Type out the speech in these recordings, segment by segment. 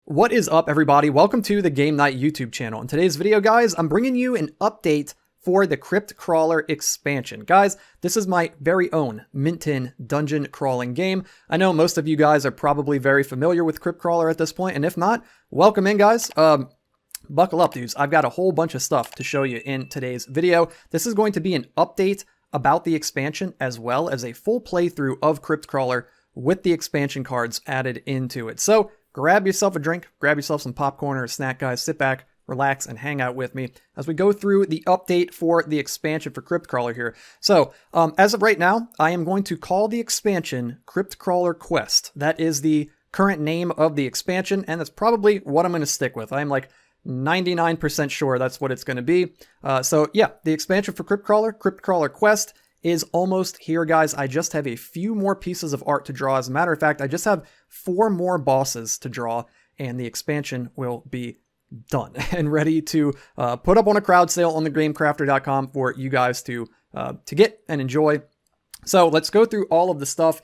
What is up, everybody? Welcome to the Game Night YouTube channel. In today's video, guys, I'm bringing you an update for the Crypt Crawler expansion. Guys, this is my very own mint-in dungeon crawling game. I know most of you guys are probably very familiar with Crypt Crawler at this point, and if not, welcome in, guys. Buckle up, dudes. I've got a whole bunch of stuff to show you in today's video. This is going to be an update about the expansion as well as a full playthrough of Crypt Crawler with the expansion cards added into it. So grab yourself a drink, grab yourself some popcorn or a snack, guys. Sit back, relax, and hang out with me as we go through the update for the expansion for Crypt Crawler here. So, as of right now, I am going to call the expansion Crypt Crawler Quest. That is the current name of the expansion, and that's probably what I'm going to stick with. I'm like 99% sure that's what it's going to be. So yeah, the expansion for Crypt Crawler Quest, is almost here, guys. I just have a few more pieces of art to draw. As a matter of fact, I just have 4 more bosses to draw, and the expansion will be done and ready to put up on a crowd sale on the GameCrafter.com for you guys to get and enjoy. So let's go through all of the stuff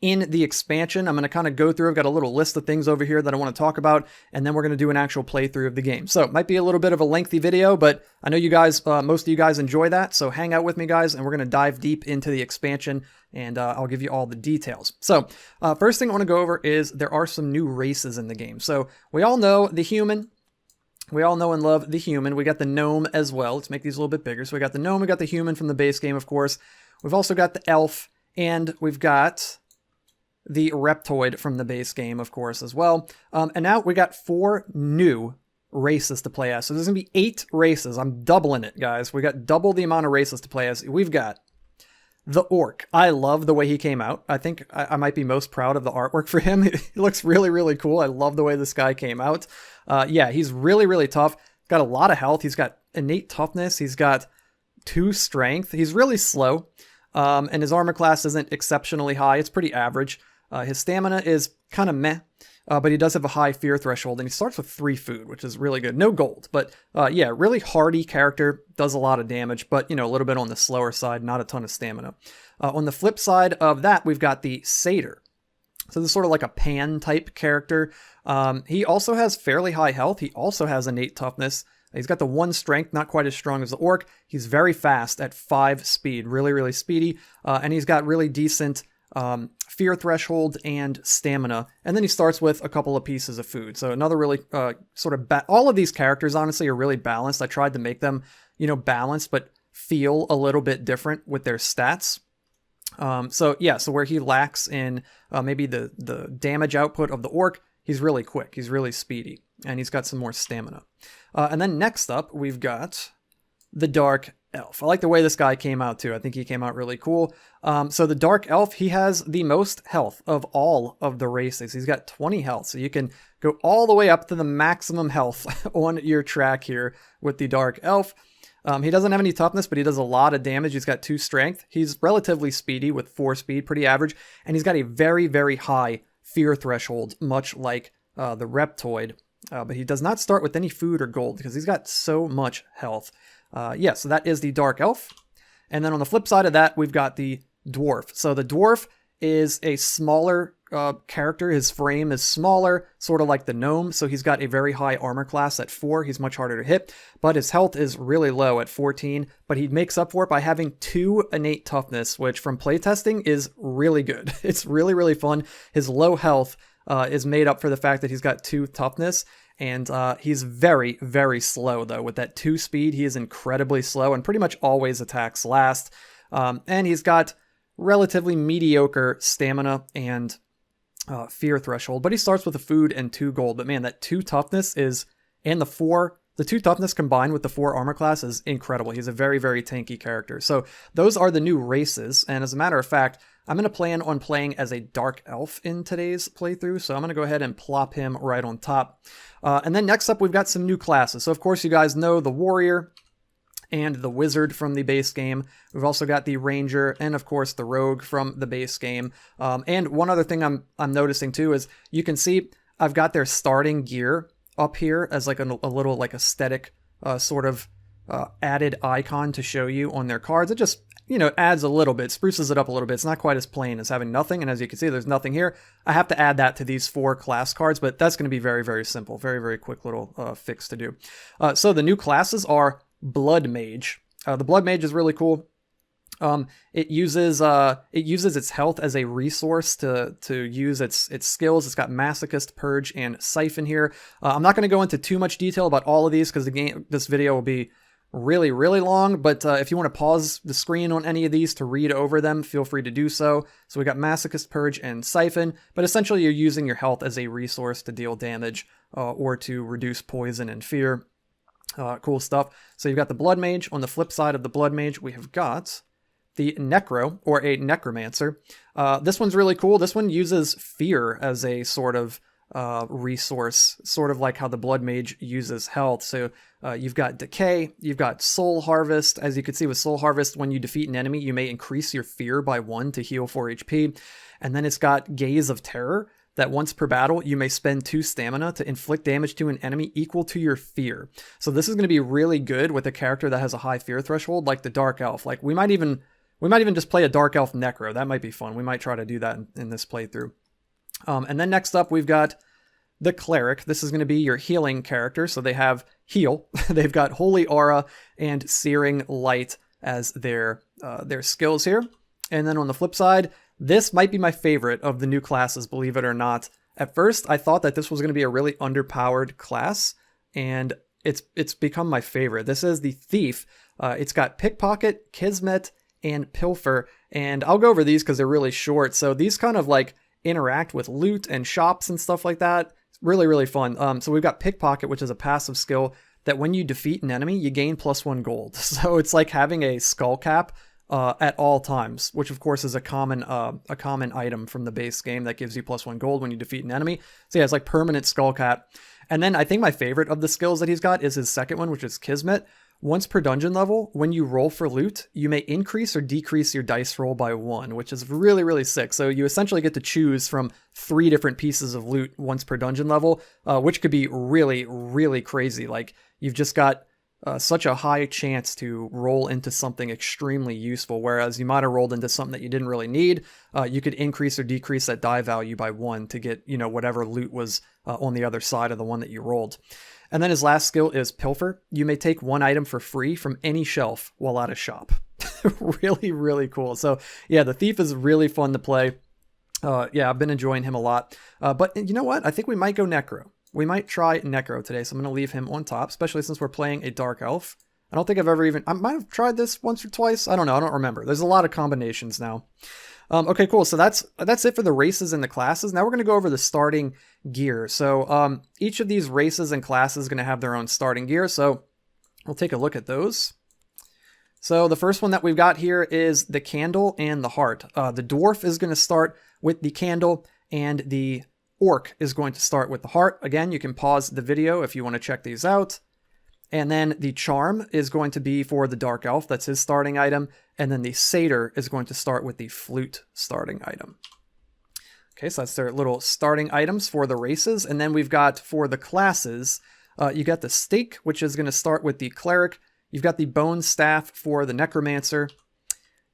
in the expansion. I'm going to kind of go through. I've got a little list of things over here that I want to talk about, and then we're going to do an actual playthrough of the game. So it might be a little bit of a lengthy video, but I know you guys, most of you guys enjoy that. So hang out with me, guys, and we're going to dive deep into the expansion, and I'll give you all the details. So first thing I want to go over is there are some new races in the game. So we all know the human. We all know and love the human. We got the gnome as well. Let's make these a little bit bigger. So we got the gnome, we got the human from the base game, of course. We've also got the elf, and we've got the reptoid from the base game, of course, as well. And now we got 4 new races to play as. So there's going to be 8 races. I'm doubling it, guys. We got double the amount of races to play as. We've got the orc. I love the way he came out. I think I might be most proud of the artwork for him. He looks really, really cool. I love the way this guy came out. Yeah, he's really, really tough. Got a lot of health. He's got innate toughness. He's got 2 strength. He's really slow. And his armor class isn't exceptionally high. It's pretty average. His stamina is kind of meh, but he does have a high fear threshold, and he starts with 3 food, which is really good. No gold, but yeah, really hardy character, does a lot of damage, but, you know, a little bit on the slower side, not a ton of stamina. On the flip side of that, we've got the satyr. So this is sort of like a pan type character. He also has fairly high health. He also has innate toughness. He's got the 1 strength, not quite as strong as the orc. He's very fast at 5 speed, really, really speedy, and he's got really decent fear threshold and stamina, and then he starts with a couple of pieces of food. So another really sort of all of these characters honestly are really balanced. I tried to make them, you know, balanced but feel a little bit different with their stats. So yeah, so where he lacks in maybe the damage output of the orc, he's really quick, he's really speedy, and he's got some more stamina. And then next up we've got the dark elf. I like the way this guy came out too. I think he came out really cool. So the dark elf, he has the most health of all of the races. He's got 20 health, so you can go all the way up to the maximum health on your track here with the dark elf. He doesn't have any toughness, but he does a lot of damage. He's got 2 strength. He's relatively speedy with 4 speed, pretty average, and he's got a very, very high fear threshold, much like the reptoid. But he does not start with any food or gold because he's got so much health. Yeah, so that is the dark elf. And then on the flip side of that, we've got the dwarf. So the dwarf is a smaller character. His frame is smaller, sort of like the gnome. So he's got a very high armor class at 4. He's much harder to hit, but his health is really low at 14. But he makes up for it by having 2 innate toughness, which from playtesting is really good. It's really, really fun. His low health is made up for the fact that he's got 2 toughness. And he's very, very slow, though. With that 2 speed, he is incredibly slow and pretty much always attacks last. And he's got relatively mediocre stamina and fear threshold. But he starts with a food and 2 gold. But man, that 2 toughness is, and the 2 toughness combined with the 4 armor class is incredible. He's a very, very tanky character. So those are the new races. And as a matter of fact, I'm going to plan on playing as a dark elf in today's playthrough, so I'm going to go ahead and plop him right on top. And then next up, we've got some new classes. So of course, you guys know the warrior and the wizard from the base game. We've also got the ranger and of course the rogue from the base game. And one other thing I'm noticing too is you can see I've got their starting gear up here as like a little like aesthetic sort of added icon to show you on their cards. It just, adds a little bit, spruces it up a little bit. It's not quite as plain as having nothing. And as you can see, there's nothing here. I have to add that to these 4 class cards, but that's going to be very, very simple. Very, very quick little fix to do. So the new classes are Blood Mage. The Blood Mage is really cool. It uses its health as a resource to use its skills. It's got Masochist, Purge, and Siphon here. I'm not going to go into too much detail about all of these because this video will be really, really long, but if you want to pause the screen on any of these to read over them, feel free to do so. So we got Masochist, Purge, and Siphon, but essentially you're using your health as a resource to deal damage or to reduce poison and fear. Cool stuff. So you've got the Blood Mage. On the flip side of the Blood Mage, we have got the Necro, or a Necromancer. This one's really cool. This one uses fear as a sort of resource, sort of like how the Blood Mage uses health. So you've got Decay, you've got Soul Harvest. As you can see with Soul Harvest, when you defeat an enemy, you may increase your fear by 1 to heal 4 HP. And then it's got Gaze of Terror, that once per battle, you may spend 2 stamina to inflict damage to an enemy equal to your fear. So this is going to be really good with a character that has a high fear threshold, like the Dark Elf. Like we might even just play a Dark Elf Necro. That might be fun. We might try to do that in this playthrough. And then next up, we've got the Cleric. This is going to be your healing character. So they have Heal. They've got Holy Aura and Searing Light as their skills here. And then on the flip side, this might be my favorite of the new classes, believe it or not. At first, I thought that this was going to be a really underpowered class, and it's become my favorite. This is the Thief. It's got Pickpocket, Kismet, and Pilfer, and I'll go over these because they're really short. So these kind of like interact with loot and shops and stuff like that. It's really, really fun. So we've got Pickpocket, which is a passive skill that when you defeat an enemy, you gain +1 gold. So it's like having a skull cap at all times, which of course is a common item from the base game that gives you +1 gold when you defeat an enemy. So yeah, it's like permanent skull cap. And then I think my favorite of the skills that he's got is his second one, which is Kismet. Once per dungeon level, when you roll for loot, you may increase or decrease your dice roll by 1, which is really, really sick. So you essentially get to choose from 3 different pieces of loot once per dungeon level, which could be really, really crazy. Like you've just got such a high chance to roll into something extremely useful, whereas you might have rolled into something that you didn't really need. You could increase or decrease that die value by 1 to get, whatever loot was on the other side of the one that you rolled. And then his last skill is Pilfer. You may take 1 item for free from any shelf while at a shop. Really, really cool. So yeah, the Thief is really fun to play. Yeah, I've been enjoying him a lot. But you know what? I think we might go Necro. We might try Necro today, so I'm going to leave him on top, especially since we're playing a Dark Elf. I don't think I've ever I might have tried this once or twice. I don't know. I don't remember. There's a lot of combinations now. Okay, cool. So that's it for the races and the classes. Now we're going to go over the starting gear. So each of these races and classes is going to have their own starting gear. So we'll take a look at those. So the first one that we've got here is the Candle and the Heart. The Dwarf is going to start with the Candle, and the Orc is going to start with the Heart. Again, you can pause the video if you want to check these out. And then the Charm is going to be for the Dark Elf. That's his starting item. And then the Satyr is going to start with the Flute starting item. Okay, so that's their little starting items for the races. And then we've got for the classes, you got the Stake, which is going to start with the Cleric. You've got the Bone Staff for the Necromancer.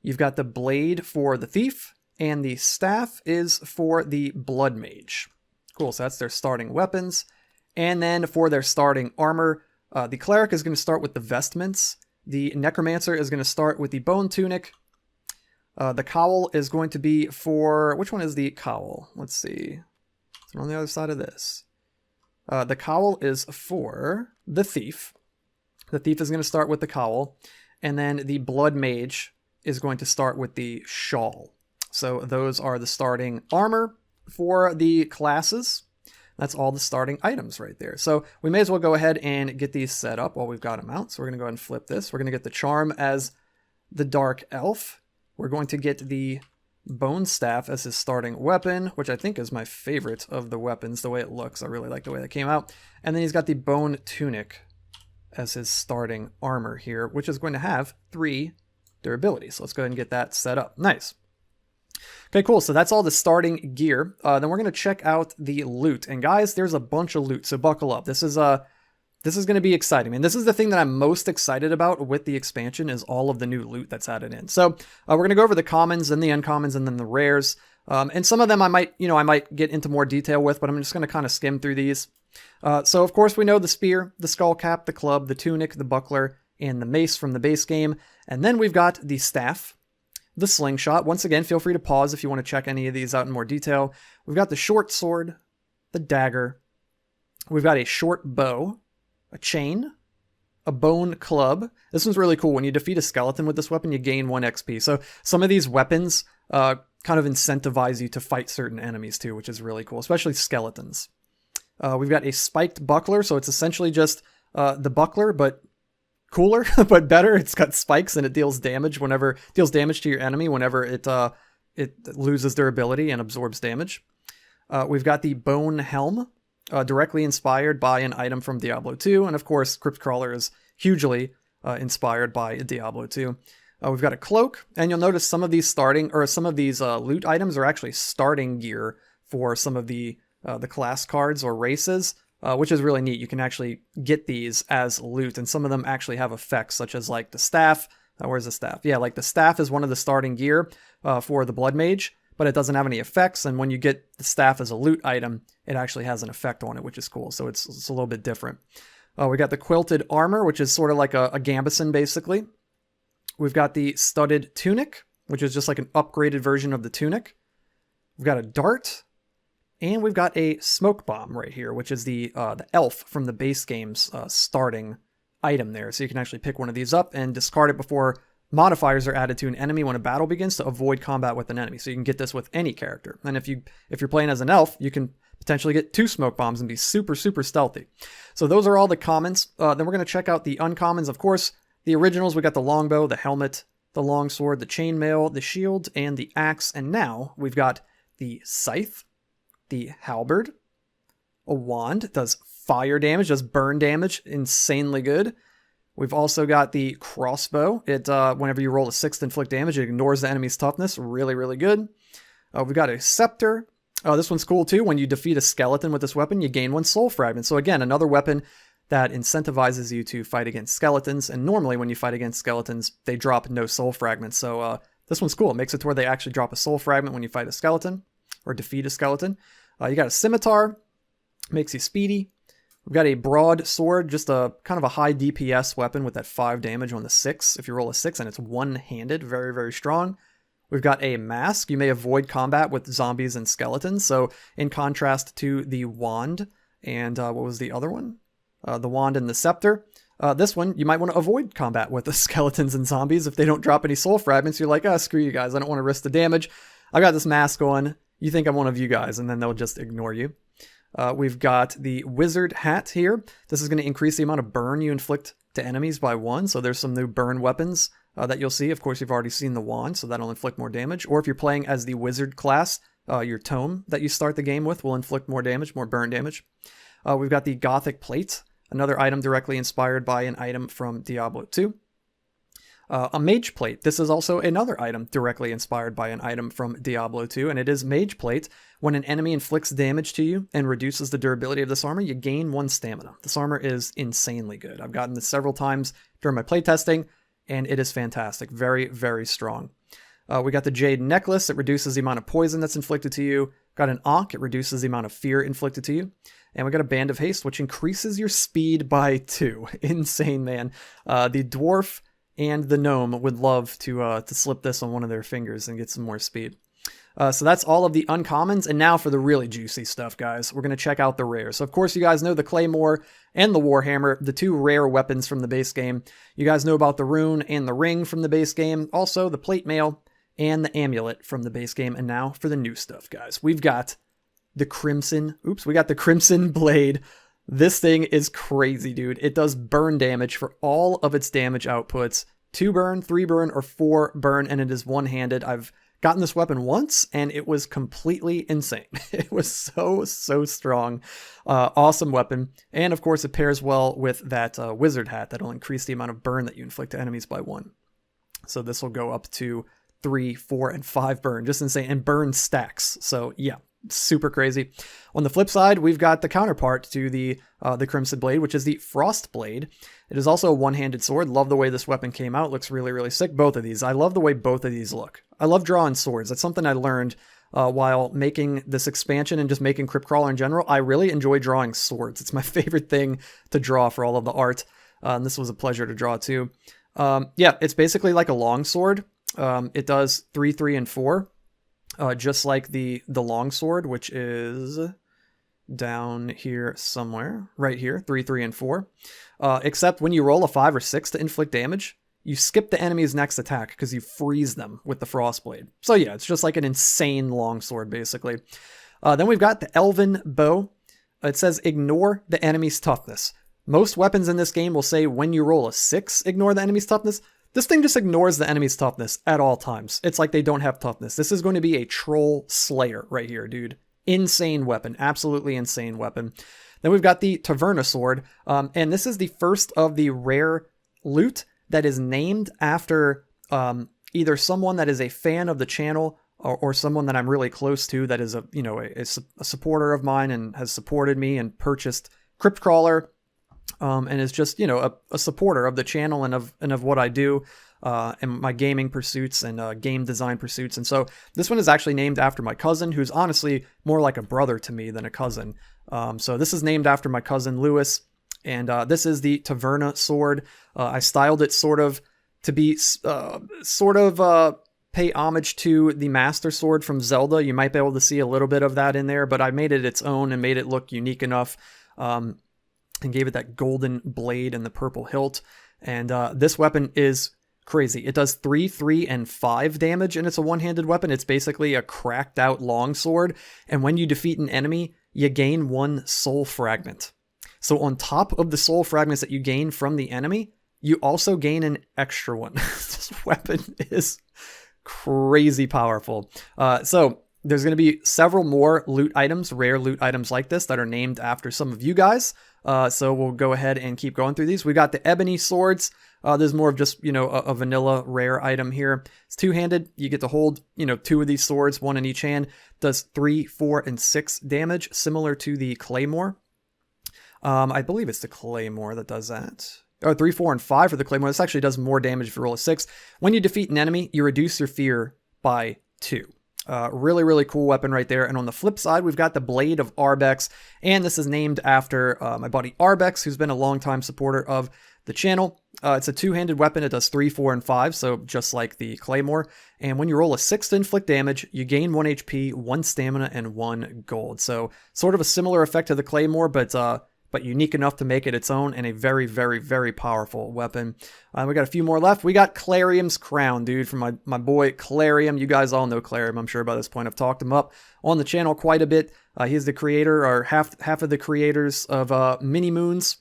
You've got the Blade for the Thief. And the Staff is for the Blood Mage. Cool, so that's their starting weapons. And then for their starting armor, the Cleric is going to start with the Vestments. The Necromancer is going to start with the Bone Tunic. The Cowl is going to be for... Which one is the Cowl? Let's see. It's on the other side of this. The Cowl is for the Thief. The Thief is going to start with the Cowl. And then the Blood Mage is going to start with the Shawl. So those are the starting armor for the classes. That's all the starting items right there. So we may as well go ahead and get these set up while we've got them out. So we're going to go ahead and flip this. We're going to get the Charm as the Dark Elf. We're going to get the Bone Staff as his starting weapon, which I think is my favorite of the weapons, the way it looks. I really like the way that came out. And then he's got the Bone Tunic as his starting armor here, which is going to have 3 durability. So let's go ahead and get that set up. Nice. Okay, cool. So that's all the starting gear. Then we're going to check out the loot. And guys, there's a bunch of loot, so buckle up. This is This is going to be exciting, man. This is the thing that I'm most excited about with the expansion is all of the new loot that's added in. So we're going to go over the commons and the uncommons and then the rares. And some of them I might get into more detail with, but I'm just going to kind of skim through these. So of course we know the spear, the skull cap, the club, the tunic, the buckler, and the mace from the base game. And then we've got the staff, the slingshot. Once again, feel free to pause if you want to check any of these out in more detail. We've got the short sword, the dagger. We've got a short bow, a chain, a bone club. This one's really cool. When you defeat a skeleton with this weapon, you gain 1 XP. So some of these weapons kind of incentivize you to fight certain enemies too, which is really cool, especially skeletons. We've got a spiked buckler. So it's essentially just the buckler, but cooler, but better. It's got spikes and it deals damage to your enemy whenever it loses durability and absorbs damage. We've got the bone helm. Directly inspired by an item from Diablo 2, and of course, Crypt Crawler is hugely inspired by Diablo 2. We've got a cloak, and you'll notice some of these loot items are actually starting gear for some of the class cards or races, which is really neat. You can actually get these as loot, and some of them actually have effects, such as like the staff. Where's the staff? Yeah, like the staff is one of the starting gear for the Blood Mage, but it doesn't have any effects, and when you get the staff as a loot item, it actually has an effect on it, which is cool, so it's a little bit different. We got the quilted armor, which is sort of like a gambeson, basically. We've got the studded tunic, which is just like an upgraded version of the tunic. We've got a dart, and we've got a smoke bomb right here, which is the elf from the base game's starting item there. So you can actually pick one of these up and discard it before modifiers are added to an enemy when a battle begins to avoid combat with an enemy. So you can get this with any character. And if you're playing as an elf, you can potentially get 2 smoke bombs and be super, super stealthy. So those are all the commons. Then we're going to check out the uncommons. Of course, the originals, we got the longbow, the helmet, the longsword, the chainmail, the shield, and the axe. And now we've got the scythe, the halberd, a wand, does fire damage, does burn damage, insanely good. We've also got the crossbow. It whenever you roll a 6 to inflict damage, it ignores the enemy's toughness. Really, really good. We've got a scepter. This one's cool too. When you defeat a skeleton with this weapon, you gain 1 soul fragment. So again, another weapon that incentivizes you to fight against skeletons. And normally when you fight against skeletons, they drop no soul fragments. So this one's cool. It makes it to where they actually drop a soul fragment when you fight a skeleton or defeat a skeleton. You got a scimitar. Makes you speedy. We've got a broadsword, just a kind of a high DPS weapon with that 5 damage on the 6 if you roll a 6, and it's one-handed, very, very strong. We've got a mask. You may avoid combat with zombies and skeletons, so in contrast to the wand and what was the other one? The wand and the scepter. This one, you might want to avoid combat with the skeletons and zombies if they don't drop any soul fragments. You're like, screw you guys, I don't want to risk the damage. I got this mask on. You think I'm one of you guys, and then they'll just ignore you. We've got the wizard hat here. This is going to increase the amount of burn you inflict to enemies by 1. So there's some new burn weapons that you'll see. Of course, you've already seen the wand, so that'll inflict more damage. Or if you're playing as the wizard class, your tome that you start the game with will inflict more damage, more burn damage. We've got the gothic plate, another item directly inspired by an item from Diablo 2. A mage plate. This is also another item directly inspired by an item from Diablo 2, and it is mage plate. When an enemy inflicts damage to you and reduces the durability of this armor, you gain 1 stamina. This armor is insanely good. I've gotten this several times during my playtesting, and it is fantastic. Very, very strong. We got the jade necklace. It reduces the amount of poison that's inflicted to you. Got an ankh. It reduces the amount of fear inflicted to you. And we got a band of haste, which increases your speed by 2. Insane, man. The dwarf and the gnome would love to slip this on one of their fingers and get some more speed. So that's all of the uncommons, and now for the really juicy stuff, guys. We're going to check out the rares. So of course you guys know the Claymore and the Warhammer, the 2 rare weapons from the base game. You guys know about the rune and the ring from the base game, also the plate mail and the amulet from the base game. And now for the new stuff, guys. We've got the Crimson Blade. This thing is crazy, dude. It does burn damage for all of its damage outputs. 2 burn, 3 burn, or 4 burn, and it is one-handed. I've gotten this weapon once, and it was completely insane. It was so strong. Awesome weapon. And of course, it pairs well with that wizard hat that'll increase the amount of burn that you inflict to enemies by 1. So this will go up to 3, 4, and 5 burn. Just insane. And burn stacks. So yeah, super crazy. On the flip side, we've got the counterpart to the Crimson Blade, which is the Frost Blade. It is also a one-handed sword. Love the way this weapon came out. Looks really, really sick. Both of these. I love the way both of these look. I love drawing swords. That's something I learned while making this expansion and just making Crypt Crawler in general. I really enjoy drawing swords. It's my favorite thing to draw for all of the art. And this was a pleasure to draw too. Yeah, it's basically like a long sword. It does 3, 3, and 4. Just like the long sword, which is down here somewhere, right here, 3, 3, and 4. Except when you roll a 5 or 6 to inflict damage, you skip the enemy's next attack because you freeze them with the Frost Blade. So yeah, it's just like an insane long sword, basically. Then we've got the Elven Bow. It says ignore the enemy's toughness. Most weapons in this game will say when you roll a 6, ignore the enemy's toughness. This thing just ignores the enemy's toughness at all times. It's like they don't have toughness. This is going to be a troll slayer right here, dude. Insane weapon. Absolutely insane weapon. Then we've got the Taverna Sword. And this is the first of the rare loot that is named after either someone that is a fan of the channel or someone that I'm really close to that is a supporter of mine and has supported me and purchased Crypt Crawler. And is just, a supporter of the channel and of what I do and my gaming pursuits and game design pursuits. And so this one is actually named after my cousin, who's honestly more like a brother to me than a cousin. So this is named after my cousin Lewis, and this is the Taverna Sword. I styled it sort of to be pay homage to the Master Sword from Zelda. You might be able to see a little bit of that in there, but I made it its own and made it look unique enough. And gave it that golden blade and the purple hilt. And this weapon is crazy. It does 3, 3, and 5 damage, and it's a one-handed weapon. It's basically a cracked out longsword. And when you defeat an enemy, you gain 1 soul fragment. So on top of the soul fragments that you gain from the enemy, you also gain an extra one. This weapon is crazy powerful. So there's going to be several more loot items, rare loot items like this that are named after some of you guys. So we'll go ahead and keep going through these. We got the Ebony Swords. There's more of just, a vanilla rare item here. It's two-handed. You get to hold, 2 of these swords, 1 in each hand. Does 3, 4, and 6 damage, similar to the Claymore. I believe it's the Claymore that does that. Oh, 3, 4, and 5 for the Claymore. This actually does more damage if you roll a 6. When you defeat an enemy, you reduce your fear by 2. Really, really cool weapon right there. And on the flip side, we've got the Blade of Arbex. And this is named after my buddy Arbex, who's been a longtime supporter of the channel. It's a two-handed weapon. It does 3, 4, and 5, so just like the Claymore. And when you roll a 6 to inflict damage, you gain 1 HP, 1 stamina, and 1 gold. So sort of a similar effect to the Claymore, but unique enough to make it its own, and a very, very, very powerful weapon. We got a few more left. We got Clarium's Crown, dude, from my boy Clarium. You guys all know Clarium, I'm sure by this point. I've talked him up on the channel quite a bit. He's the creator, or half of the creators of Mini Moons,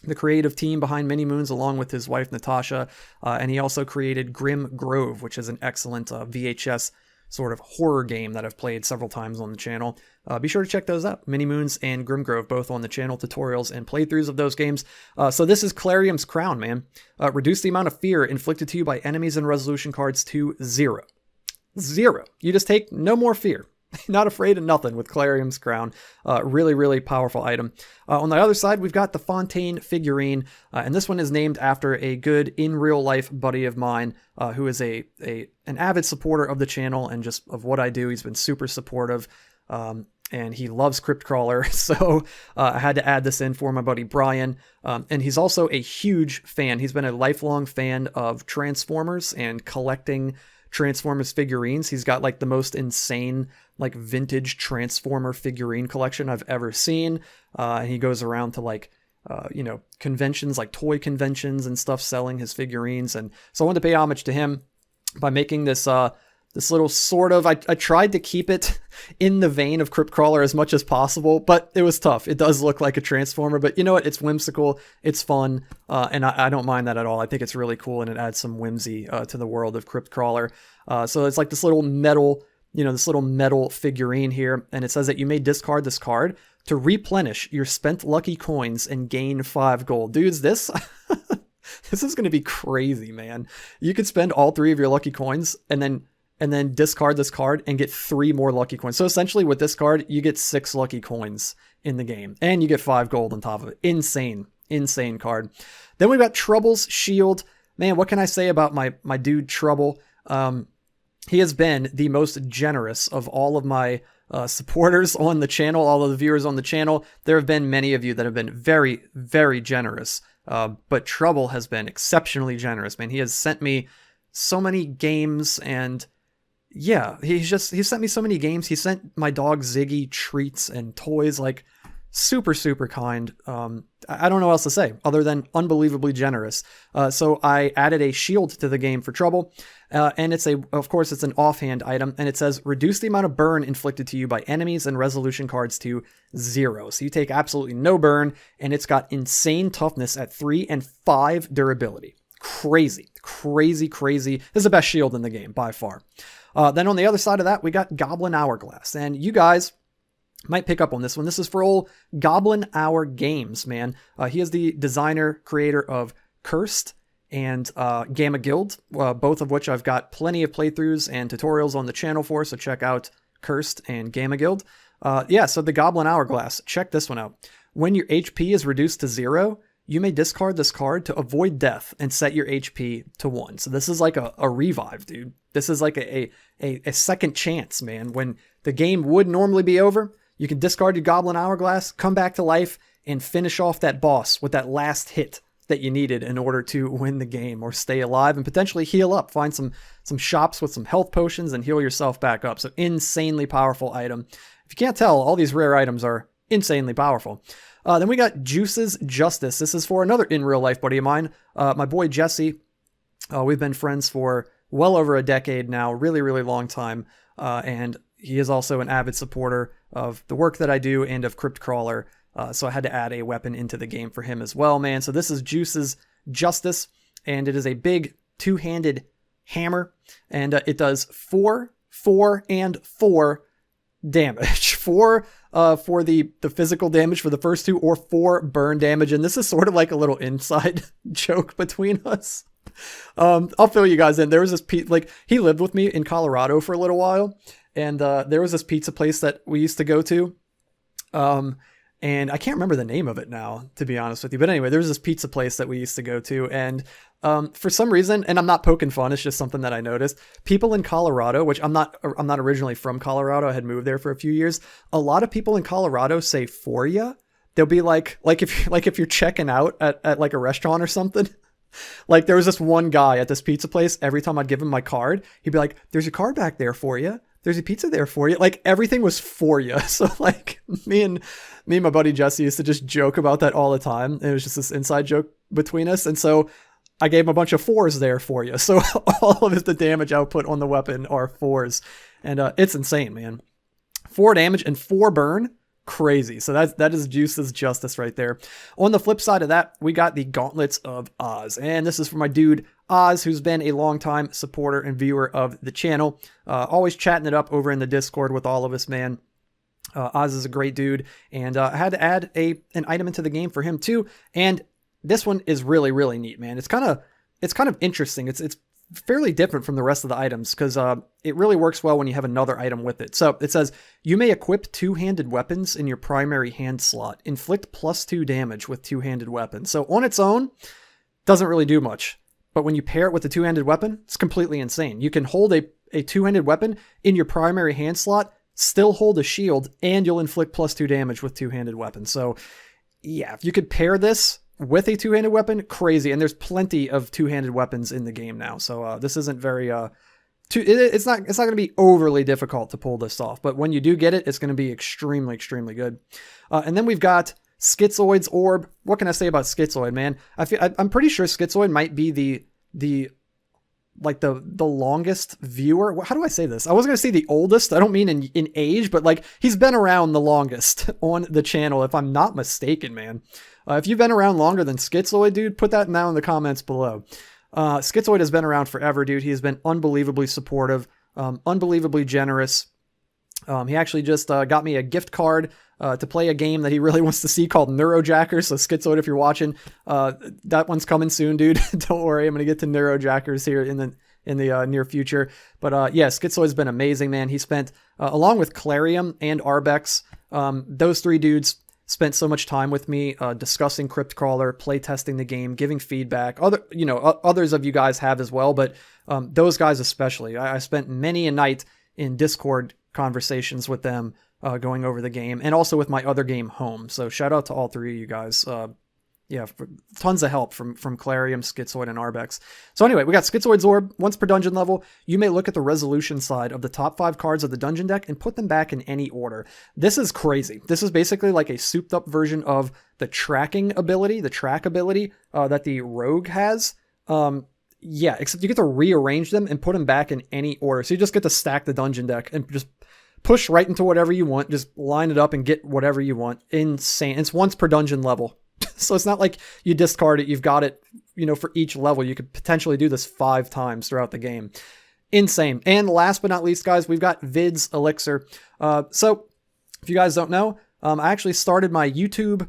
the creative team behind Mini Moons, along with his wife Natasha. And he also created Grim Grove, which is an excellent VHS sort of horror game that I've played several times on the channel. Be sure to check those out. Mini Moons and Grim Grove, both on the channel, tutorials and playthroughs of those games. So this is Clarium's Crown, man. Reduce the amount of fear inflicted to you by enemies and resolution cards to 0. 0. You just take no more fear. Not afraid of nothing with Clarium's Crown. Really, really powerful item. On the other side, we've got the Fontaine figurine, and this one is named after a good in real life buddy of mine, who is an avid supporter of the channel and just of what I do. He's been super supportive, and he loves Crypt Crawler, so I had to add this in for my buddy Brian. And he's also a huge fan. He's been a lifelong fan of Transformers and collecting Transformers figurines. He's got like the most insane like vintage Transformer figurine collection I've ever seen. And he goes around to like conventions, like toy conventions and stuff, selling his figurines. And so I wanted to pay homage to him by making this this little sort of, I tried to keep it in the vein of Crypt Crawler as much as possible, but it was tough. It does look like a Transformer, but you know what? It's whimsical, it's fun, and I don't mind that at all. I think it's really cool, and it adds some whimsy to the world of Crypt Crawler. So it's like this little metal, this little metal figurine here, and it says that you may discard this card to replenish your spent lucky coins and gain 5 gold. Dudes, this is going to be crazy, man. You could spend all 3 of your lucky coins and then and then discard this card and get 3 more lucky coins. So essentially with this card, you get 6 lucky coins in the game, and you get 5 gold on top of it. Insane card. Then we've got Trouble's Shield. Man, what can I say about my dude Trouble? He has been the most generous of all of my supporters on the channel, all of the viewers on the channel. There have been many of you that have been very, very generous, but Trouble has been exceptionally generous, man. He has sent me so many games, and yeah, he sent me so many games. He sent my dog Ziggy treats and toys, like super, super kind. I don't know what else to say other than unbelievably generous. So I added a shield to the game for Trouble, and of course, it's an offhand item, and it says reduce the amount of burn inflicted to you by enemies and resolution cards to 0. So you take absolutely no burn, and it's got insane toughness at 3 and 5 durability. Crazy. This is the best shield in the game by far. Then on the other side of that, we got Goblin Hourglass, and you guys might pick up on this one. This is for old Goblin Hour Games, man. He is the designer, creator of Cursed and Gamma Guild, both of which I've got plenty of playthroughs and tutorials on the channel for, so check out Cursed and Gamma Guild. So the Goblin Hourglass, check this one out. When your HP is reduced to 0, you may discard this card to avoid death and set your HP to 1. So this is like a revive, dude. This is like a second chance, man. When the game would normally be over, you can discard your Goblin Hourglass, come back to life, and finish off that boss with that last hit that you needed in order to win the game or stay alive and potentially heal up. Find some shops with some health potions and heal yourself back up. So insanely powerful item. If you can't tell, all these rare items are insanely powerful. Then we got Juice's Justice. This is for another in real life buddy of mine, my boy Jesse. We've been friends for well over a decade now, really, really long time. And he is also an avid supporter of the work that I do and of Crypt Crawler. So I had to add a weapon into the game for him as well, man. So this is Juice's Justice, and it is a big 2-handed hammer, and it does 4, 4, and 4 damage. 4 for the physical damage for the first 2, or 4 burn damage. And this is sort of like a little inside joke between us. I'll fill you guys in. There was this he lived with me in Colorado for a little while, and there was this pizza place that we used to go to. And I can't remember the name of it now, to be honest with you. But anyway, there was this pizza place that we used to go to, and for some reason, and I'm not poking fun, it's just something that I noticed. People in Colorado, which I'm not originally from Colorado, I had moved there for a few years. A lot of people in Colorado say "for ya." They'll be like if you're checking out at like a restaurant or something. Like there was this one guy at this pizza place. Every time I'd give him my card, he'd be like, "There's a card back there for you. There's a pizza there for you." Like everything was for you. So like me and my buddy Jesse used to just joke about that all the time. It was just this inside joke between us. And so I gave him a bunch of 4s there for you. So all of the damage output on the weapon are 4s. And it's insane, man. 4 damage and 4 burn. Crazy. So that is Juice's Justice right there. On the flip side of that, we got the Gauntlets of Oz. And this is for my dude Oz, who's been a longtime supporter and viewer of the channel. Always chatting it up over in the Discord with all of us, man. Oz is a great dude, and I had to add an item into the game for him too. And this one is really, really neat, man. It's kind of interesting. It's fairly different from the rest of the items because it really works well when you have another item with it. So it says you may equip 2-handed weapons in your primary hand slot. Inflict +2 damage with 2-handed weapons. So on its own, doesn't really do much. But when you pair it with a 2-handed weapon, it's completely insane. You can hold a 2-handed weapon in your primary hand slot, still hold a shield, and you'll inflict +2 damage with 2-handed weapons. So yeah, if you could pair this with a 2-handed weapon, crazy. And there's plenty of 2-handed weapons in the game now. So this isn't very, it's not going to be overly difficult to pull this off. But when you do get it, it's going to be extremely, extremely good. And then we've got Schizoid's Orb. What can I say about Schizoid, man? I'm pretty sure Schizoid might be the longest viewer. How do I say this? I was going to say the oldest. I don't mean in age, but like he's been around the longest on the channel, if I'm not mistaken, man. If you've been around longer than Schizoid, dude, put that down in the comments below. Schizoid has been around forever, dude. He has been unbelievably supportive, unbelievably generous. He actually just got me a gift card to play a game that he really wants to see called Neurojackers. So Schizoid, if you're watching, that one's coming soon, dude. Don't worry, I'm going to get to Neurojackers here in in the near future. But yeah, Schizoid's been amazing, man. He spent, along with Clarium and Arbex, those three dudes spent so much time with me discussing Crypt Crawler, playtesting the game, giving feedback. Others of you guys have as well, but those guys especially. I spent many a night in Discord conversations with them, going over the game, and also with my other game, Home. So shout out to all three of you guys. Yeah, tons of help from Clarium, Schizoid, and Arbex. So anyway, we got Schizoid's Orb. Once per dungeon level, you may look at the resolution side of the top 5 cards of the dungeon deck and put them back in any order. This is crazy. This is basically like a souped up version of the tracking ability, the track ability that the Rogue has. Yeah, except you get to rearrange them and put them back in any order. So you just get to stack the dungeon deck and just push right into whatever you want. Just line it up and get whatever you want. Insane. It's once per dungeon level. So it's not like you discard it. You've got it, for each level. You could potentially do this 5 times throughout the game. Insane. And last but not least, guys, we've got Vids Elixir. So if you guys don't know, I actually started my YouTube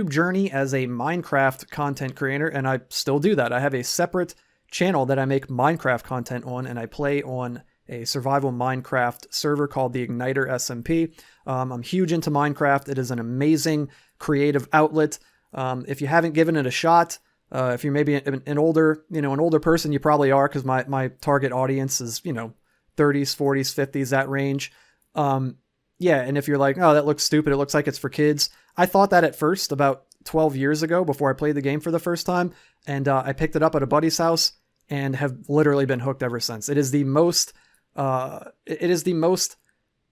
journey as a Minecraft content creator, and I still do that. I have a separate channel that I make Minecraft content on, and I play on a survival Minecraft server called the Igniter SMP. I'm huge into Minecraft. It is an amazing creative outlet. If you haven't given it a shot, if you're maybe an older person, you probably are, because my target audience is 30s, 40s, 50s, that range. Yeah, and if you're like, oh, that looks stupid, it looks like it's for kids. I thought that at first, about 12 years ago, before I played the game for the first time, and I picked it up at a buddy's house and have literally been hooked ever since. It is the most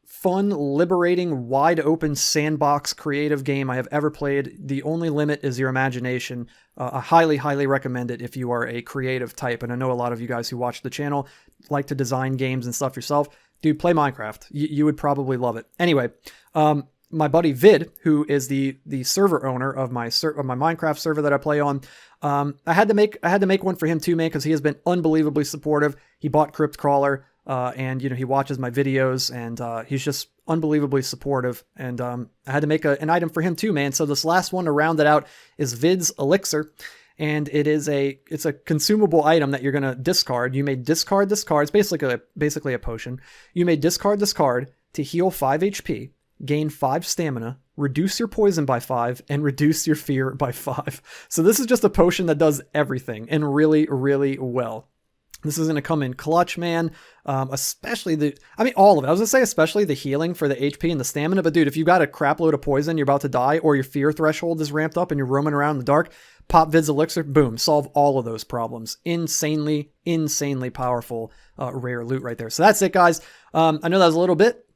fun, liberating, wide open sandbox creative game I have ever played. The only limit is your imagination. I highly, highly recommend it if you are a creative type. And I know a lot of you guys who watch the channel like to design games and stuff yourself. Dude, play Minecraft. You would probably love it. Anyway, my buddy Vid, who is the server owner of my Minecraft server that I play on, I had to make one for him too, man, because he has been unbelievably supportive. He bought Crypt Crawler. And he watches my videos, and he's just unbelievably supportive. And I had to make an item for him too, man. So this last one to round it out is Vids Elixir, and it's a consumable item that you're gonna discard. You may discard this card. It's basically a potion. You may discard this card to heal 5 HP, gain 5 stamina, reduce your poison by 5, and reduce your fear by 5. So this is just a potion that does everything, and really, really well. This is going to come in clutch, man. Especially all of it. I was going to say especially the healing for the HP and the stamina. But dude, if you got a crap load of poison, you're about to die, or your fear threshold is ramped up and you're roaming around in the dark, pop Vids Elixir, boom, solve all of those problems. Insanely, insanely powerful rare loot right there. So that's it, guys. I know that was a little bit.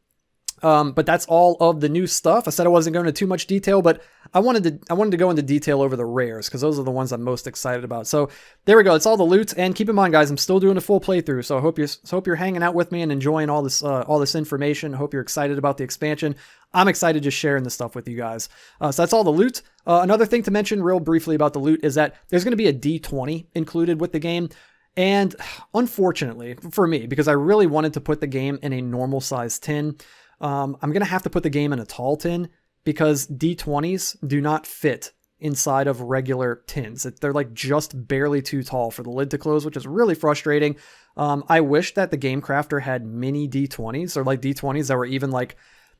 But that's all of the new stuff. I said I wasn't going into too much detail, but I wanted to go into detail over the rares, because those are the ones I'm most excited about. So there we go. It's all the loot. And keep in mind, guys, I'm still doing a full playthrough. So I hope you're hanging out with me and enjoying all this information. I hope you're excited about the expansion. I'm excited just sharing this stuff with you guys. So that's all the loot. Another thing to mention real briefly about the loot is that there's going to be a D20 included with the game. And unfortunately for me, because I really wanted to put the game in a normal size tin, I'm going to have to put the game in a tall tin, because D20s do not fit inside of regular tins. They're like just barely too tall for the lid to close, which is really frustrating. I wish that the Game Crafter had mini D20s, or like D20s that were even like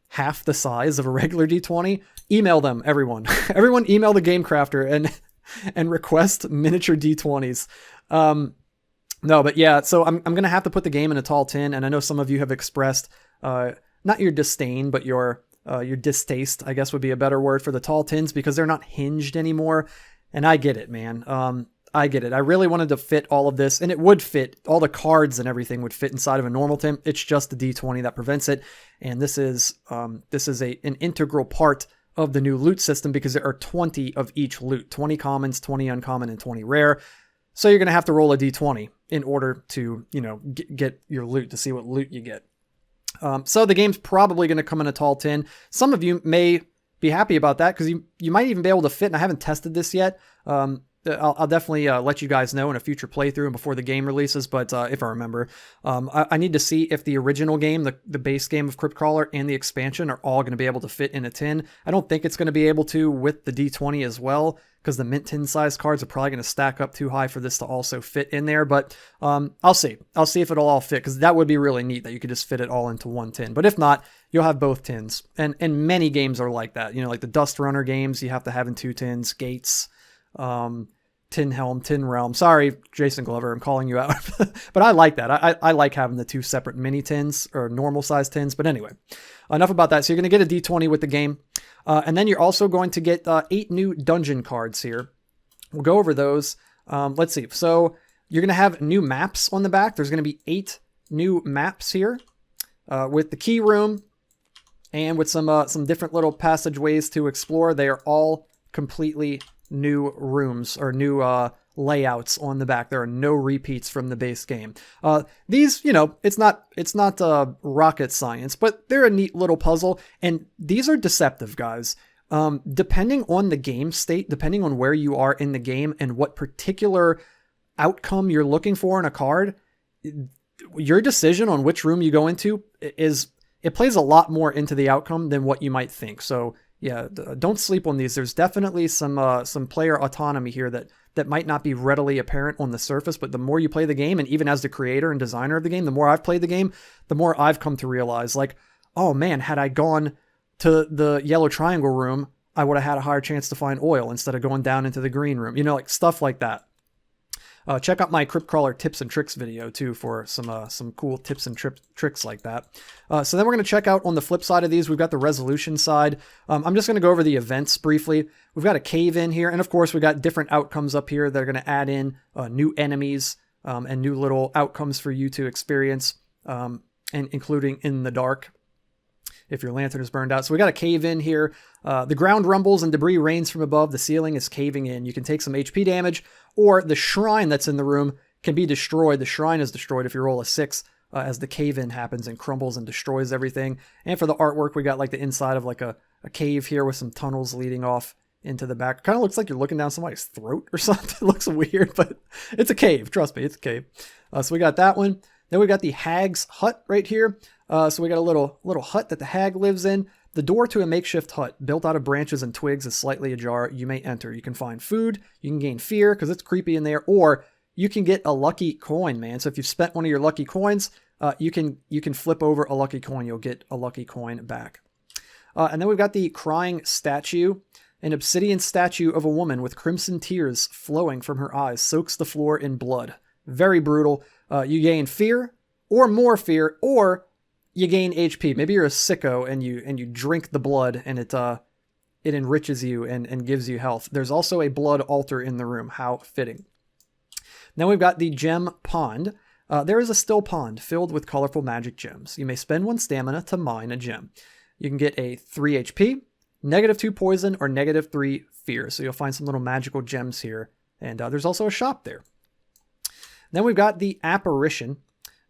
half the size of a regular D20. Email them, everyone. Everyone email the Game Crafter and request miniature D20s. No, but yeah, so I'm going to have to put the game in a tall tin, and I know some of you have expressed not your disdain, but your distaste, I guess would be a better word for the tall tins, because they're not hinged anymore. And I get it, man. I get it. I really wanted to fit all of this, and it would fit. All the cards and everything would fit inside of a normal tin. It's just the D20 that prevents it. And this is an integral part of the new loot system, because there are 20 of each loot, 20 commons, 20 uncommon, and 20 rare. So you're going to have to roll a D20 in order to, get your loot, to see what loot you get. So the game's probably going to come in a tall tin. Some of you may be happy about that, because you might even be able to fit, and I haven't tested this yet. I'll definitely let you guys know in a future playthrough and before the game releases, but if I remember. I need to see if the original game, the base game of Crypt Crawler and the expansion are all going to be able to fit in a tin. I don't think it's going to be able to with the D20 as well, because the mint tin size cards are probably going to stack up too high for this to also fit in there, but I'll see. I'll see if it'll all fit, because that would be really neat that you could just fit it all into one tin. But if not, you'll have both tins. And many games are like that. You know, like the Dust Runner games, you have to have in 2 tins, Gates, Tin Helm, Tin Realm. Sorry, Jason Glover, I'm calling you out. But I like that. I like having the 2 separate mini tins or normal size tins. But anyway, enough about that. So you're going to get a D20 with the game. And then you're also going to get 8 new dungeon cards here. We'll go over those. Let's see. So you're going to have new maps on the back. There's going to be 8 new maps here with the key room and with some different little passageways to explore. They are all completely new rooms or new layouts on the back. There are no repeats from the base game. These, you know, it's not rocket science, but they're a neat little puzzle, and these are deceptive, guys. Depending on the game state, depending on where you are in the game and what particular outcome you're looking for in a card, your decision on which room you go into it plays a lot more into the outcome than what you might think. So yeah, don't sleep on these. There's definitely some player autonomy here that might not be readily apparent on the surface, but the more you play the game, and even as the creator and designer of the game, the more I've played the game, the more I've come to realize, like, oh man, had I gone to the yellow triangle room, I would have had a higher chance to find oil instead of going down into the green room. You know, like stuff like that. Check out my Crypt Crawler tips and tricks video too for some cool tips and tricks like that. So then we're going to check out on the flip side of these. We've got the resolution side. I'm just going to go over the events briefly. We've got a cave in here, and of course we got different outcomes up here that are going to add in new enemies and new little outcomes for you to experience, and including in the dark if your lantern is burned out. So we got a cave in here. The ground rumbles and debris rains from above. The ceiling is caving in. You can take some HP damage, or the shrine that's in the room can be destroyed. The shrine is destroyed if you roll a 6 as the cave-in happens and crumbles and destroys everything. And for the artwork, we got like the inside of like a cave here with some tunnels leading off into the back. Kind of looks like you're looking down somebody's throat or something. It looks weird, but it's a cave. Trust me, it's a cave. So we got that one. Then we got the hag's hut right here. So we got a little hut that the hag lives in. The door to a makeshift hut built out of branches and twigs is slightly ajar. You may enter. You can find food. You can gain fear because it's creepy in there, or you can get a lucky coin, man. So if you've spent one of your lucky coins, you can flip over a lucky coin. You'll get a lucky coin back. And then we've got the crying statue. An obsidian statue of a woman with crimson tears flowing from her eyes soaks the floor in blood. Very brutal. You gain fear or more fear, or you gain HP. Maybe you're a sicko and you drink the blood and it enriches you and gives you health. There's also a blood altar in the room. How fitting. Then we've got the gem pond. There is a still pond filled with colorful magic gems. You may spend 1 stamina to mine a gem. You can get a 3 HP, -2 poison, or -3 fear. So you'll find some little magical gems here. And there's also a shop there. Then we've got the apparition.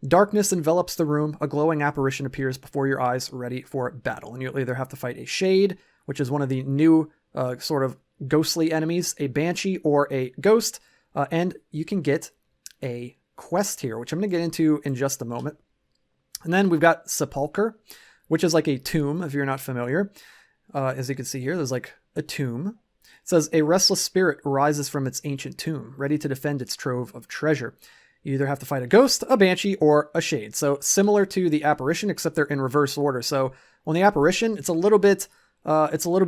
Darkness envelops the room. A glowing apparition appears before your eyes, ready for battle. And you'll either have to fight a shade, which is one of the new sort of ghostly enemies, a banshee, or a ghost. And you can get a quest here, which I'm going to get into in just a moment. And then we've got sepulcher, which is like a tomb, if you're not familiar. As you can see here, there's like a tomb. It says, a restless spirit rises from its ancient tomb, ready to defend its trove of treasure. You either have to fight a ghost, a banshee, or a shade. So similar to the apparition, except they're in reverse order. So on the apparition, it's a little bit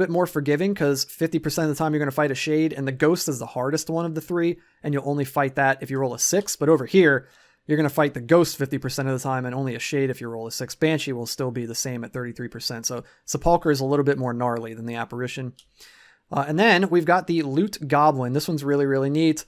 more forgiving because 50% of the time you're going to fight a shade, and the ghost is the hardest one of the 3, and you'll only fight that if you roll a 6. But over here, you're going to fight the ghost 50% of the time and only a shade if you roll a 6. Banshee will still be the same at 33%. So sepulcher is a little bit more gnarly than the apparition. And then we've got the loot goblin. This one's really, really neat.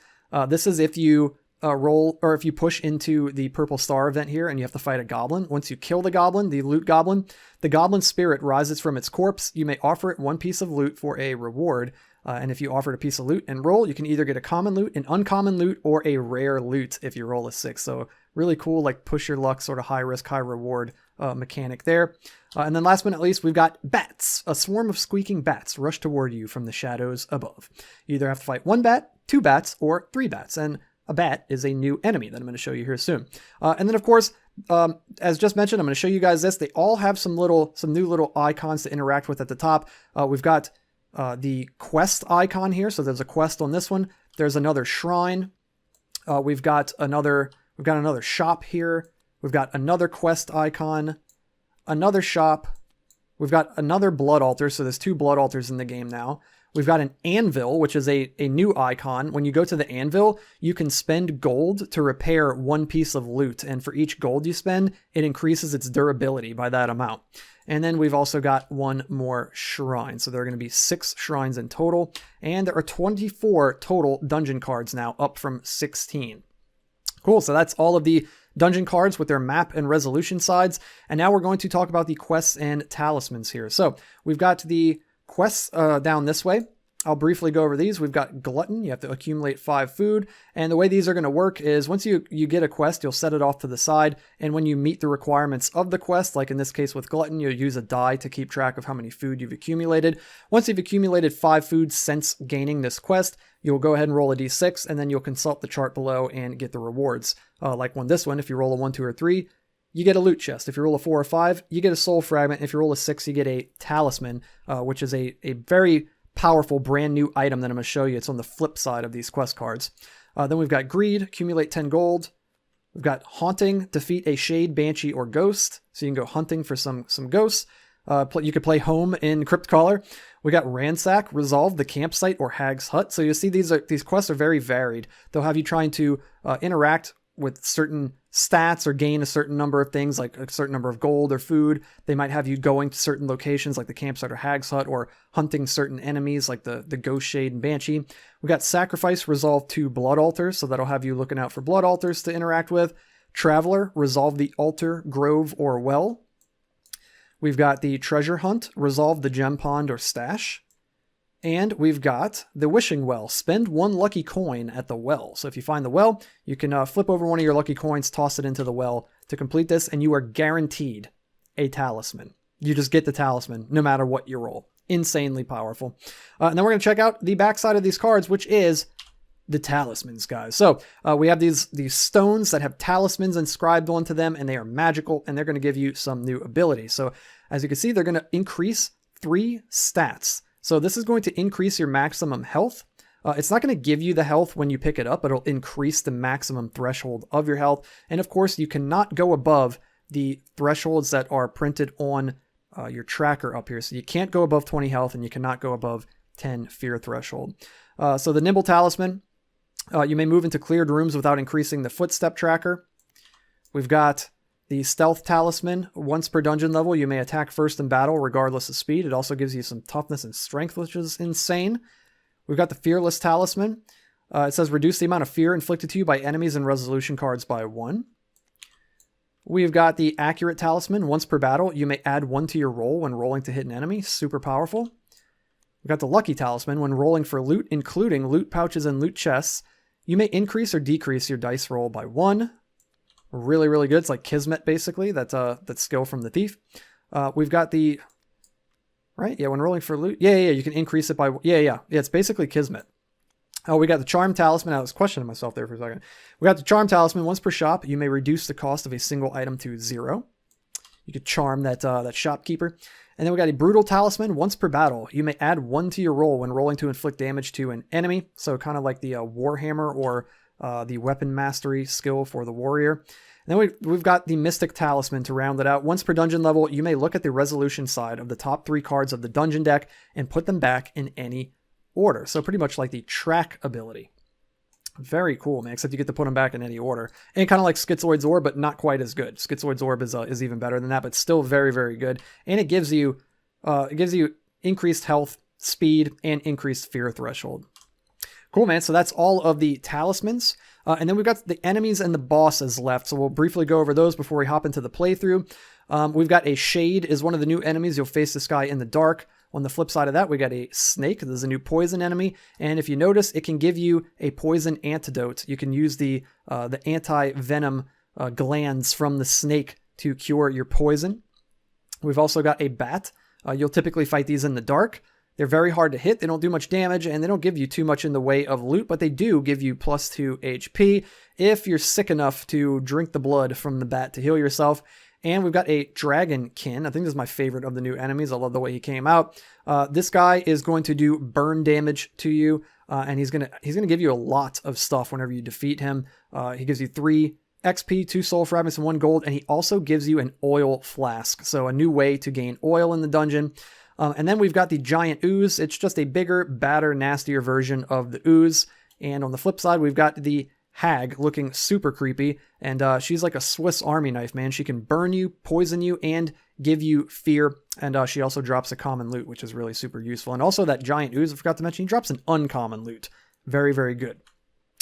This is if you roll, or if you push into the purple star event here and you have to fight a goblin. Once you kill the goblin, the loot goblin, the goblin spirit rises from its corpse. You may offer it 1 piece of loot for a reward. And if you offered a piece of loot and roll, you can either get a common loot, an uncommon loot, or a rare loot if you roll a 6. So really cool, like push your luck, sort of high risk, high reward mechanic there. And then last but not least, we've got bats. A swarm of squeaking bats rush toward you from the shadows above. You either have to fight 1 bat, 2 bats, or 3 bats. And a bat is a new enemy that I'm going to show you here soon. And then, of course, as just mentioned, I'm going to show you guys this. They all have some new little icons to interact with at the top. We've got the quest icon here. So there's a quest on this one. There's another shrine. We've got another shop here. We've got another quest icon, another shop. We've got another blood altar. So there's 2 blood altars in the game now. We've got an anvil, which is a new icon. When you go to the anvil, you can spend gold to repair 1 piece of loot. And for each gold you spend, it increases its durability by that amount. And then we've also got 1 more shrine. So there are going to be 6 shrines in total. And there are 24 total dungeon cards now, up from 16. Cool, so that's all of the dungeon cards with their map and resolution sides. And now we're going to talk about the quests and talismans here. So we've got the quests down this way. I'll briefly go over these. We've got Glutton. You have to accumulate 5 food. And the way these are going to work is once you get a quest, you'll set it off to the side. And when you meet the requirements of the quest, like in this case with Glutton, you'll use a die to keep track of how many food you've accumulated. Once you've accumulated 5 food since gaining this quest, you'll go ahead and roll a d6, and then you'll consult the chart below and get the rewards. Like this one, if you roll a 1, 2, or 3, you get a loot chest. If you roll a 4 or 5, you get a soul fragment. If you roll a 6, you get a talisman, which is a very powerful brand new item that I'm going to show you. It's on the flip side of these quest cards. Then we've got Greed, accumulate 10 gold. We've got Haunting, defeat a shade, banshee, or ghost. So you can go hunting for some ghosts. You could play Home in Crypt Crawler. We got Ransack, resolve the campsite or Hag's Hut. So you see these quests are very varied. They'll have you trying to interact with certain stats or gain a certain number of things, like a certain number of gold or food. They might have you going to certain locations like the campsite or Hag's Hut, or hunting certain enemies like the Ghost Shade and Banshee. We got Sacrifice, resolve 2 blood altars, so that'll have you looking out for blood altars to interact with. Traveler, resolve the altar, grove, or well. We've got the Treasure Hunt, resolve the gem pond or stash. And we've got the Wishing Well. Spend 1 lucky coin at the well. So if you find the well, you can flip over one of your lucky coins, toss it into the well to complete this, and you are guaranteed a talisman. You just get the talisman no matter what you roll. Insanely powerful. And then we're going to check out the backside of these cards, which is the talismans, guys. So we have these stones that have talismans inscribed onto them, and they are magical, and they're going to give you some new abilities. So as you can see, they're going to increase 3 stats. So this is going to increase your maximum health. It's not going to give you the health when you pick it up, but it'll increase the maximum threshold of your health. And of course, you cannot go above the thresholds that are printed on your tracker up here. So you can't go above 20 health, and you cannot go above 10 fear threshold. So the Nimble Talisman, you may move into cleared rooms without increasing the footstep tracker. We've got the Stealth Talisman. Once per dungeon level, you may attack first in battle regardless of speed. It also gives you some toughness and strength, which is insane. We've got the Fearless Talisman. It says reduce the amount of fear inflicted to you by enemies and resolution cards by 1. We've got the Accurate Talisman. Once per battle, you may add 1 to your roll when rolling to hit an enemy. Super powerful. We've got the Lucky Talisman. When rolling for loot, including loot pouches and loot chests, you may increase or decrease your dice roll by 1. Really, really good. It's like Kismet, basically. That's skill from the thief. We've got the... Right? Yeah, when rolling for loot. Yeah, you can increase it by... Yeah, it's basically Kismet. Oh, we got the Charm Talisman. I was questioning myself there for a second. We got the Charm Talisman. Once per shop, you may reduce the cost of a single item to 0. You could charm that shopkeeper. And then we got a Brutal Talisman. Once per battle, you may add 1 to your roll when rolling to inflict damage to an enemy. So kind of like the Warhammer or... the weapon mastery skill for the warrior. And then we've got the Mystic Talisman to round it out. Once per dungeon level, you may look at the resolution side of the top 3 cards of the dungeon deck and put them back in any order. So pretty much like the track ability. Very cool, man, except you get to put them back in any order. And kind of like Schizoid's Orb, but not quite as good. Schizoid's Orb is even better than that, but still very, very good. And it gives you increased health, speed, and increased fear threshold. Cool, man. So that's all of the talismans. And then we've got the enemies and the bosses left. So we'll briefly go over those before we hop into the playthrough. We've got a Shade is one of the new enemies. You'll face this guy in the dark. On the flip side of that, we got a Snake. This is a new poison enemy. And if you notice, it can give you a poison antidote. You can use the anti-venom glands from the snake to cure your poison. We've also got a bat. You'll typically fight these in the dark. They're very hard to hit. They don't do much damage, and they don't give you too much in the way of loot, but they do give you +2 HP if you're sick enough to drink the blood from the bat to heal yourself. And we've got a Dragonkin. I think this is my favorite of the new enemies. I love the way he came out. This guy is going to do burn damage to you, and he's gonna give you a lot of stuff whenever you defeat him. He gives you 3 XP, 2 soul fragments, and 1 gold, and he also gives you an oil flask, so a new way to gain oil in the dungeon. And then we've got the giant ooze. It's just a bigger, badder, nastier version of the ooze. And on the flip side, we've got the hag looking super creepy, and she's like a Swiss Army knife, man. She can burn you, poison you, and give you fear, and she also drops a common loot, which is really super useful. And also that giant ooze, I forgot to mention, he drops an uncommon loot. Very, very good.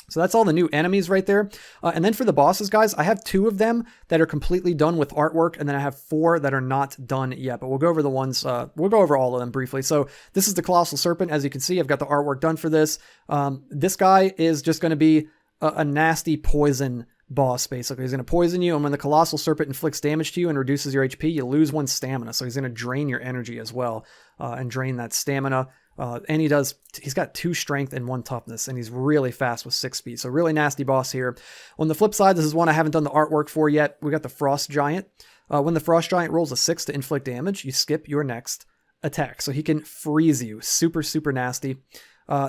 So that's all the new enemies right there. And then for the bosses, guys, I have 2 of them that are completely done with artwork, and then I have 4 that are not done yet. But we'll go over the ones, we'll go over all of them briefly. So this is the Colossal Serpent. As you can see, I've got the artwork done for this. This guy is just going to be a nasty poison boss, basically. He's going to poison you, and when the Colossal Serpent inflicts damage to you and reduces your HP, you lose 1 stamina. So he's going to drain your energy as well, and drain that stamina. And he's got 2 strength and 1 toughness, and he's really fast with 6 speed. So really nasty boss here. On the flip side, this is one I haven't done the artwork for yet. We got the Frost Giant. When the Frost Giant rolls a 6 to inflict damage, you skip your next attack. So he can freeze you. Super, super nasty.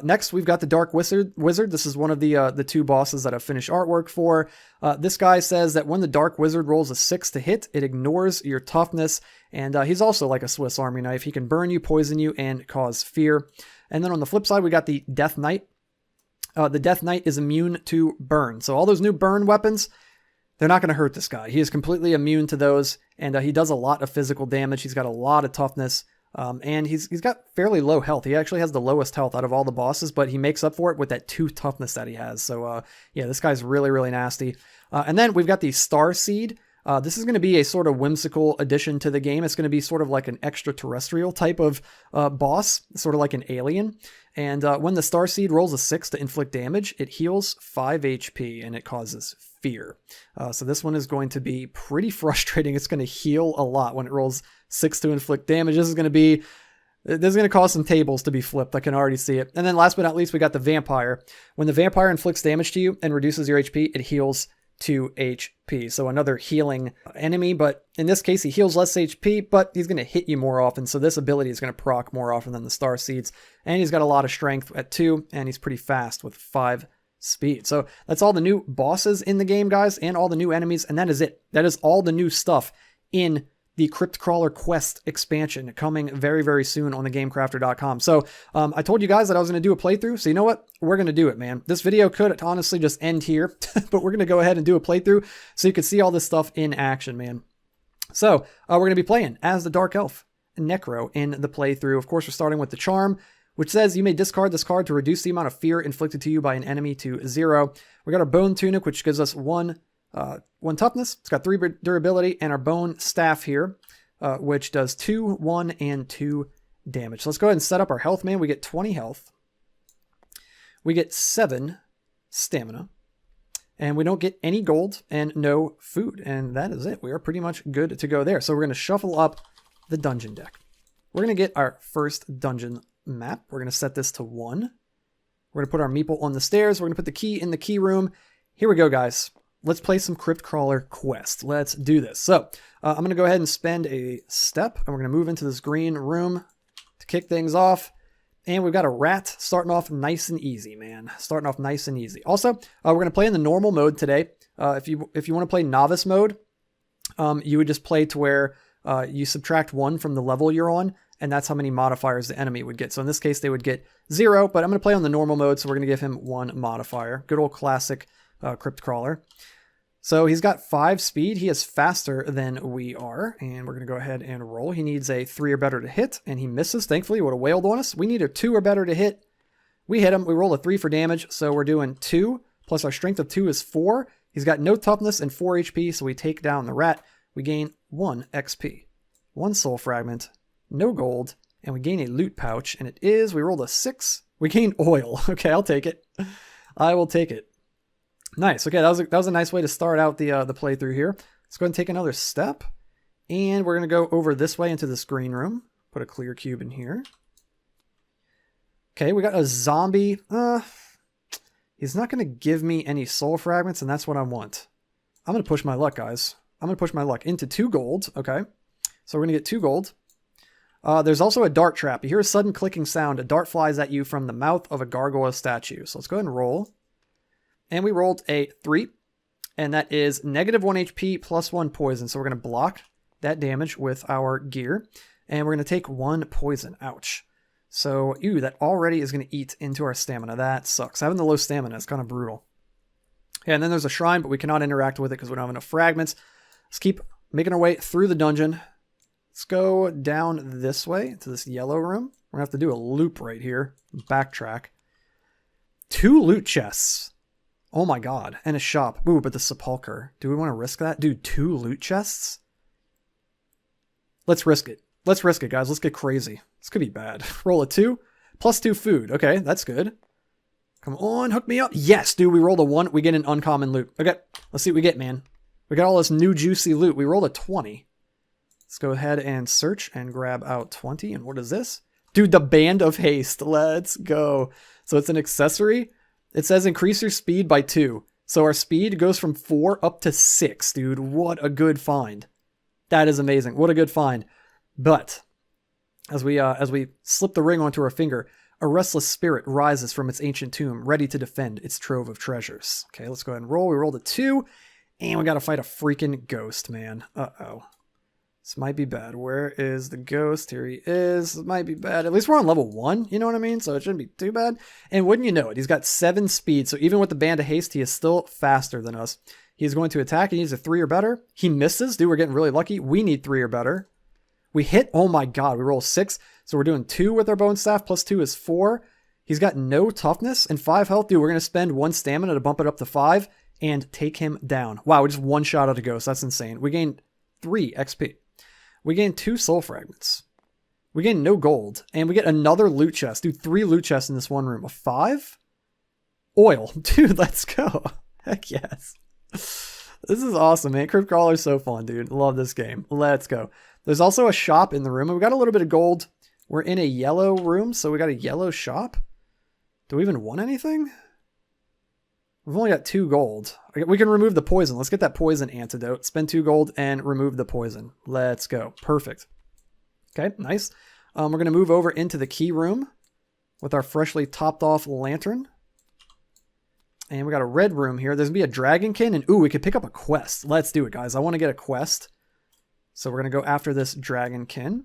Next, we've got the Dark Wizard. This is one of the 2 bosses that I've finished artwork for. This guy says that when the Dark Wizard rolls a 6 to hit, it ignores your toughness, and he's also like a Swiss Army knife. He can burn you, poison you, and cause fear. And then on the flip side, we got the Death Knight. The Death Knight is immune to burn. So all those new burn weapons, they're not going to hurt this guy. He is completely immune to those, and he does a lot of physical damage. He's got a lot of toughness. And he's got fairly low health. He actually has the lowest health out of all the bosses, but he makes up for it with that 2 toughness that he has. So, yeah, this guy's really, really nasty. And then we've got the Star Seed. This is going to be a sort of whimsical addition to the game. It's going to be sort of like an extraterrestrial type of boss, sort of like an alien. And when the Star Seed rolls a 6 to inflict damage, it heals 5 HP and it causes fear. So this one is going to be pretty frustrating. It's going to heal a lot when it rolls 6 to inflict damage. This is going to cause some tables to be flipped. I can already see it. And then last but not least, we got the Vampire. When the Vampire inflicts damage to you and reduces your HP, it heals 2 HP. So another healing enemy, but in this case, he heals less HP, but he's going to hit you more often. So this ability is going to proc more often than the Star Seeds. And he's got a lot of strength at 2, and he's pretty fast with 5 speed. So that's all the new bosses in the game, guys, and all the new enemies. And that is it. That is all the new stuff in the Crypt Crawler Quest expansion coming very, very soon on thegamecrafter.com. So I told you guys that I was going to do a playthrough. So you know what? We're going to do it, man. This video could honestly just end here, but we're going to go ahead and do a playthrough so you can see all this stuff in action, man. So we're going to be playing as the Dark Elf Necro in the playthrough. Of course, we're starting with the Charm, which says you may discard this card to reduce the amount of fear inflicted to you by an enemy to 0. We got our Bone Tunic, which gives us 1 toughness. It's got 3 durability, and our Bone Staff here, which does 2, 1, and 2 damage. So let's go ahead and set up our health, man. We get 20 health. We get 7 stamina. And we don't get any gold and no food. And that is it. We are pretty much good to go there. So we're going to shuffle up the dungeon deck. We're going to get our first dungeon map. We're going to set this to 1. We're going to put our meeple on the stairs. We're going to put the key in the key room. Here we go, guys. Let's play some Crypt Crawler Quest. Let's do this. So I'm going to go ahead and spend a step, and we're going to move into this green room to kick things off. And we've got a rat starting off nice and easy, man. Starting off nice and easy. Also, we're going to play in the normal mode today. If you want to play novice mode, you would just play to where you subtract 1 from the level you're on, and that's how many modifiers the enemy would get. So in this case, they would get 0, but I'm going to play on the normal mode, so we're going to give him 1 modifier. Good old classic Crypt Crawler. So he's got 5 speed. He is faster than we are, and we're going to go ahead and roll. He needs a 3 or better to hit, and he misses. Thankfully, he would have wailed on us. We need a 2 or better to hit. We hit him. We roll a 3 for damage, so we're doing 2, plus our strength of 2 is 4. He's got no toughness and 4 HP, so we take down the rat. We gain 1 XP, 1 soul fragment, no gold, and we gain a loot pouch, and it is, we rolled a 6. We gain oil. Okay, I'll take it. I will take it. Nice. Okay, that was a nice way to start out the playthrough here. Let's go ahead and take another step. And we're going to go over this way into this green room. Put a clear cube in here. Okay, we got a zombie. He's not going to give me any soul fragments, and that's what I want. I'm going to push my luck, guys. I'm going to push my luck into 2 gold. Okay, so we're going to get 2 gold. There's also a dart trap. You hear a sudden clicking sound. A dart flies at you from the mouth of a gargoyle statue. So let's go ahead and roll. And we rolled a 3. And that is negative 1 HP plus 1 poison. So we're going to block that damage with our gear. And we're going to take 1 poison. Ouch. So, ew, that already is going to eat into our stamina. That sucks. Having the low stamina is kind of brutal. Yeah, and then there's a shrine, but we cannot interact with it because we don't have enough fragments. Let's keep making our way through the dungeon. Let's go down this way to this yellow room. We're going to have to do a loop right here. Backtrack. 2 loot chests. Oh my god. And a shop. Ooh, but the sepulcher. Do we want to risk that? Dude, 2 loot chests? Let's risk it. Let's risk it, guys. Let's get crazy. This could be bad. Roll a 2. Plus 2 food. Okay, that's good. Come on, hook me up. Yes, dude, we rolled a 1. We get an uncommon loot. Okay, let's see what we get, man. We got all this new juicy loot. We rolled a 20. Let's go ahead and search and grab out 20. And what is this? Dude, the Band of Haste. Let's go. So it's an accessory. It says increase your speed by 2. So our speed goes from 4 up to 6, dude. What a good find. That is amazing. What a good find. But as we slip the ring onto our finger, a restless spirit rises from its ancient tomb, ready to defend its trove of treasures. Okay, let's go ahead and roll. We rolled a 2, and we got to fight a freaking ghost, man. Uh-oh. This might be bad. Where is the ghost? Here he is. This might be bad. At least we're on level 1, you know what I mean? So it shouldn't be too bad. And wouldn't you know it, he's got 7 speed, so even with the Band of Haste, he is still faster than us. He's going to attack. He needs a 3 or better. He misses. Dude, we're getting really lucky. We need 3 or better. We hit. Oh my god, we roll 6. So we're doing 2 with our bone staff. Plus 2 is 4. He's got no toughness and 5 health. Dude, we're going to spend 1 stamina to bump it up to 5 and take him down. Wow, we just one shot at a ghost. That's insane. We gained 3 XP. We gained 2 soul fragments. We gained no gold. And we get another loot chest. Dude, 3 loot chests in this one room. A 5? Oil. Dude, let's go. Heck yes. This is awesome, man. Crypt Crawler is so fun, dude. Love this game. Let's go. There's also a shop in the room. We got a little bit of gold. We're in a yellow room, so we got a yellow shop. Do we even want anything? We've only got 2 gold. We can remove the poison. Let's get that poison antidote. Spend 2 gold and remove the poison. Let's go. Perfect. Okay, nice. We're going to move over into the key room with our freshly topped off lantern. And we got a red room here. There's going to be a dragonkin. And ooh, we could pick up a quest. Let's do it, guys. I want to get a quest. So we're going to go after this dragonkin.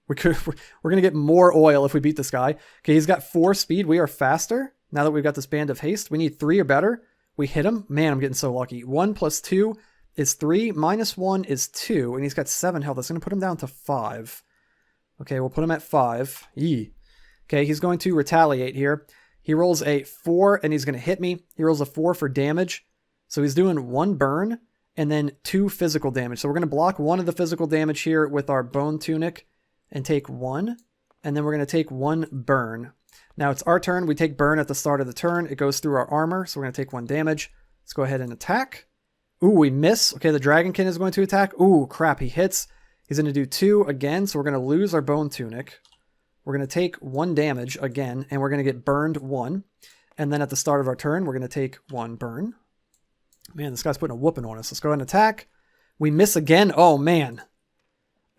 We're going to get more oil if we beat this guy. Okay, he's got 4 speed. We are faster. Now that we've got this Band of Haste, we need 3 or better. We hit him. Man, I'm getting so lucky. 1 plus 2 is 3. Minus 1 is 2. And he's got 7 health. That's going to put him down to 5. Okay, we'll put him at 5. Yee. Okay, he's going to retaliate here. He rolls a 4 and he's going to hit me. He rolls a 4 for damage. So he's doing 1 burn and then 2 physical damage. So we're going to block 1 of the physical damage here with our bone tunic and take 1. And then we're going to take 1 burn. Now it's our turn. We take burn at the start of the turn. It goes through our armor. So we're going to take 1 damage. Let's go ahead and attack. Ooh, we miss. Okay, the dragonkin is going to attack. Ooh, crap. He hits. He's going to do 2 again. So we're going to lose our bone tunic. We're going to take 1 damage again, and we're going to get burned 1. And then at the start of our turn, we're going to take 1 burn. Man, this guy's putting a whooping on us. Let's go ahead and attack. We miss again. Oh, man.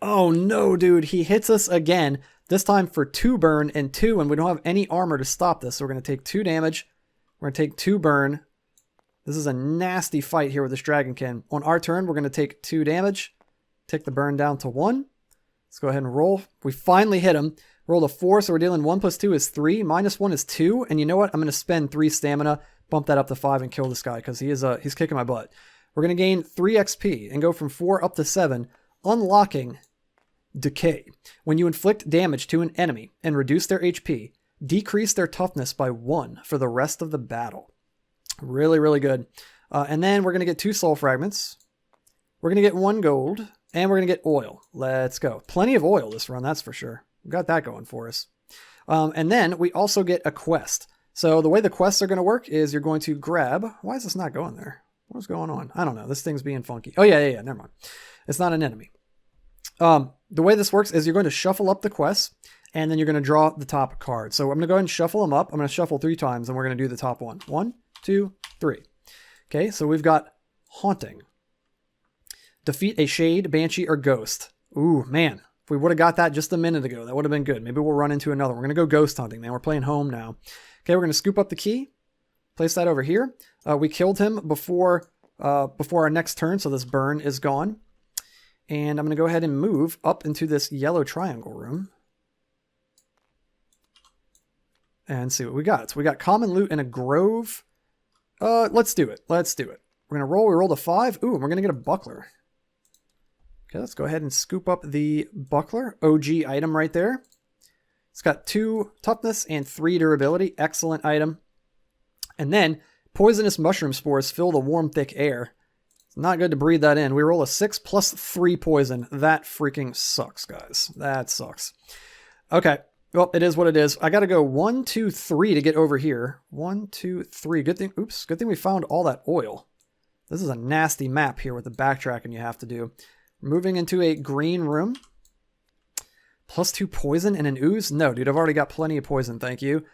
Oh, no, dude. He hits us again, this time for 2 burn and 2, and we don't have any armor to stop this. So we're going to take 2 damage. We're going to take 2 burn. This is a nasty fight here with this dragonkin. On our turn, we're going to take 2 damage. Take the burn down to 1. Let's go ahead and roll. We finally hit him. Rolled a 4, so we're dealing 1 plus 2 is 3. Minus 1 is 2. And you know what? I'm going to spend 3 stamina, bump that up to 5, and kill this guy because he's kicking my butt. We're going to gain 3 XP and go from 4 up to 7, unlocking Decay. When you inflict damage to an enemy and reduce their HP, decrease their toughness by 1 for the rest of the battle. Really, really good. And then we're going to get 2 soul fragments. We're going to get 1 gold, and we're going to get oil. Let's go. Plenty of oil this run, that's for sure. We've got that going for us. And then we also get a quest. So the way the quests are going to work is you're going to grab... Why is this not going there? What's going on? I don't know. This thing's being funky. Oh, yeah. Never mind. It's not an enemy. The way this works is you're going to shuffle up the quests, and then you're going to draw the top card. So I'm going to go ahead and shuffle them up. I'm going to shuffle 3 times, and we're going to do the top one. 1, 2, 3. Okay, so we've got Haunting. Defeat a shade, banshee, or ghost. Ooh, man. If we would have got that just a minute ago, that would have been good. Maybe we'll run into another. We're going to go ghost hunting, man. We're playing home now. Okay, we're going to scoop up the key. Place that over here. We killed him before our next turn, so this burn is gone. And I'm going to go ahead and move up into this yellow triangle room. And see what we got. So we got common loot and a grove. Let's do it. We're going to roll. We rolled a 5. Ooh, and we're going to get a buckler. Okay, let's go ahead and scoop up the buckler. OG item right there. It's got 2 toughness and 3 durability. Excellent item. And then poisonous mushroom spores fill the warm, thick air. It's not good to breathe that in. We roll a 6 plus 3 poison. That freaking sucks, guys. That sucks. Okay. Well, it is what it is. I got to go 1, 2, 3 to get over here. 1, 2, 3. Good thing. Oops. Good thing we found all that oil. This is a nasty map here with the backtracking you have to do. Moving into a green room. Plus 2 poison and an ooze? No, dude. I've already got plenty of poison. Thank you.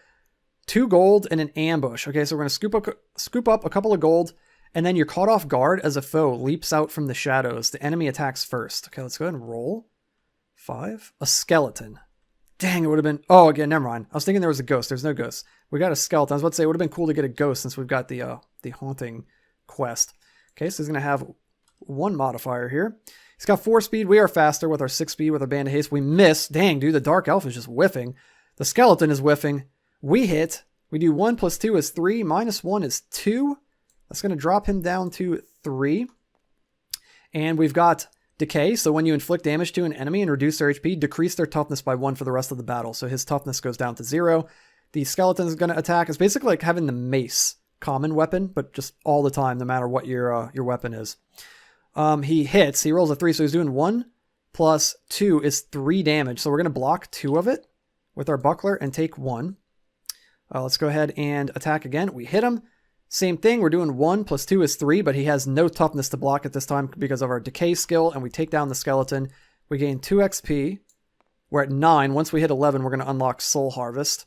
2 gold and an ambush. Okay, so we're going to scoop up a couple of gold, and then you're caught off guard as a foe leaps out from the shadows. The enemy attacks first. Okay, let's go ahead and roll. 5. A skeleton. Dang, it would have been... Oh, again, never mind. I was thinking there was a ghost. There's no ghost. We got a skeleton. I was about to say it would have been cool to get a ghost since we've got the haunting quest. Okay, so he's going to have 1 modifier here. He's got 4 speed. We are faster with our 6 speed with our band of haste. We miss. Dang, dude, the dark elf is just whiffing. The skeleton is whiffing. We hit. We do 1 plus 2 is 3. Minus 1 is 2. That's going to drop him down to 3. And we've got decay. So when you inflict damage to an enemy and reduce their HP, decrease their toughness by 1 for the rest of the battle. So his toughness goes down to 0. The skeleton is going to attack. It's basically like having the mace common weapon, but just all the time, no matter what your weapon is. He hits. He rolls a 3. So he's doing 1 plus 2 is 3 damage. So we're going to block 2 of it with our buckler and take 1. Let's go ahead and attack again. We hit him. Same thing. We're doing 1 plus 2 is 3, but he has no toughness to block at this time because of our decay skill, and we take down the skeleton. We gain 2 XP. We're at 9. Once we hit 11, we're going to unlock Soul Harvest.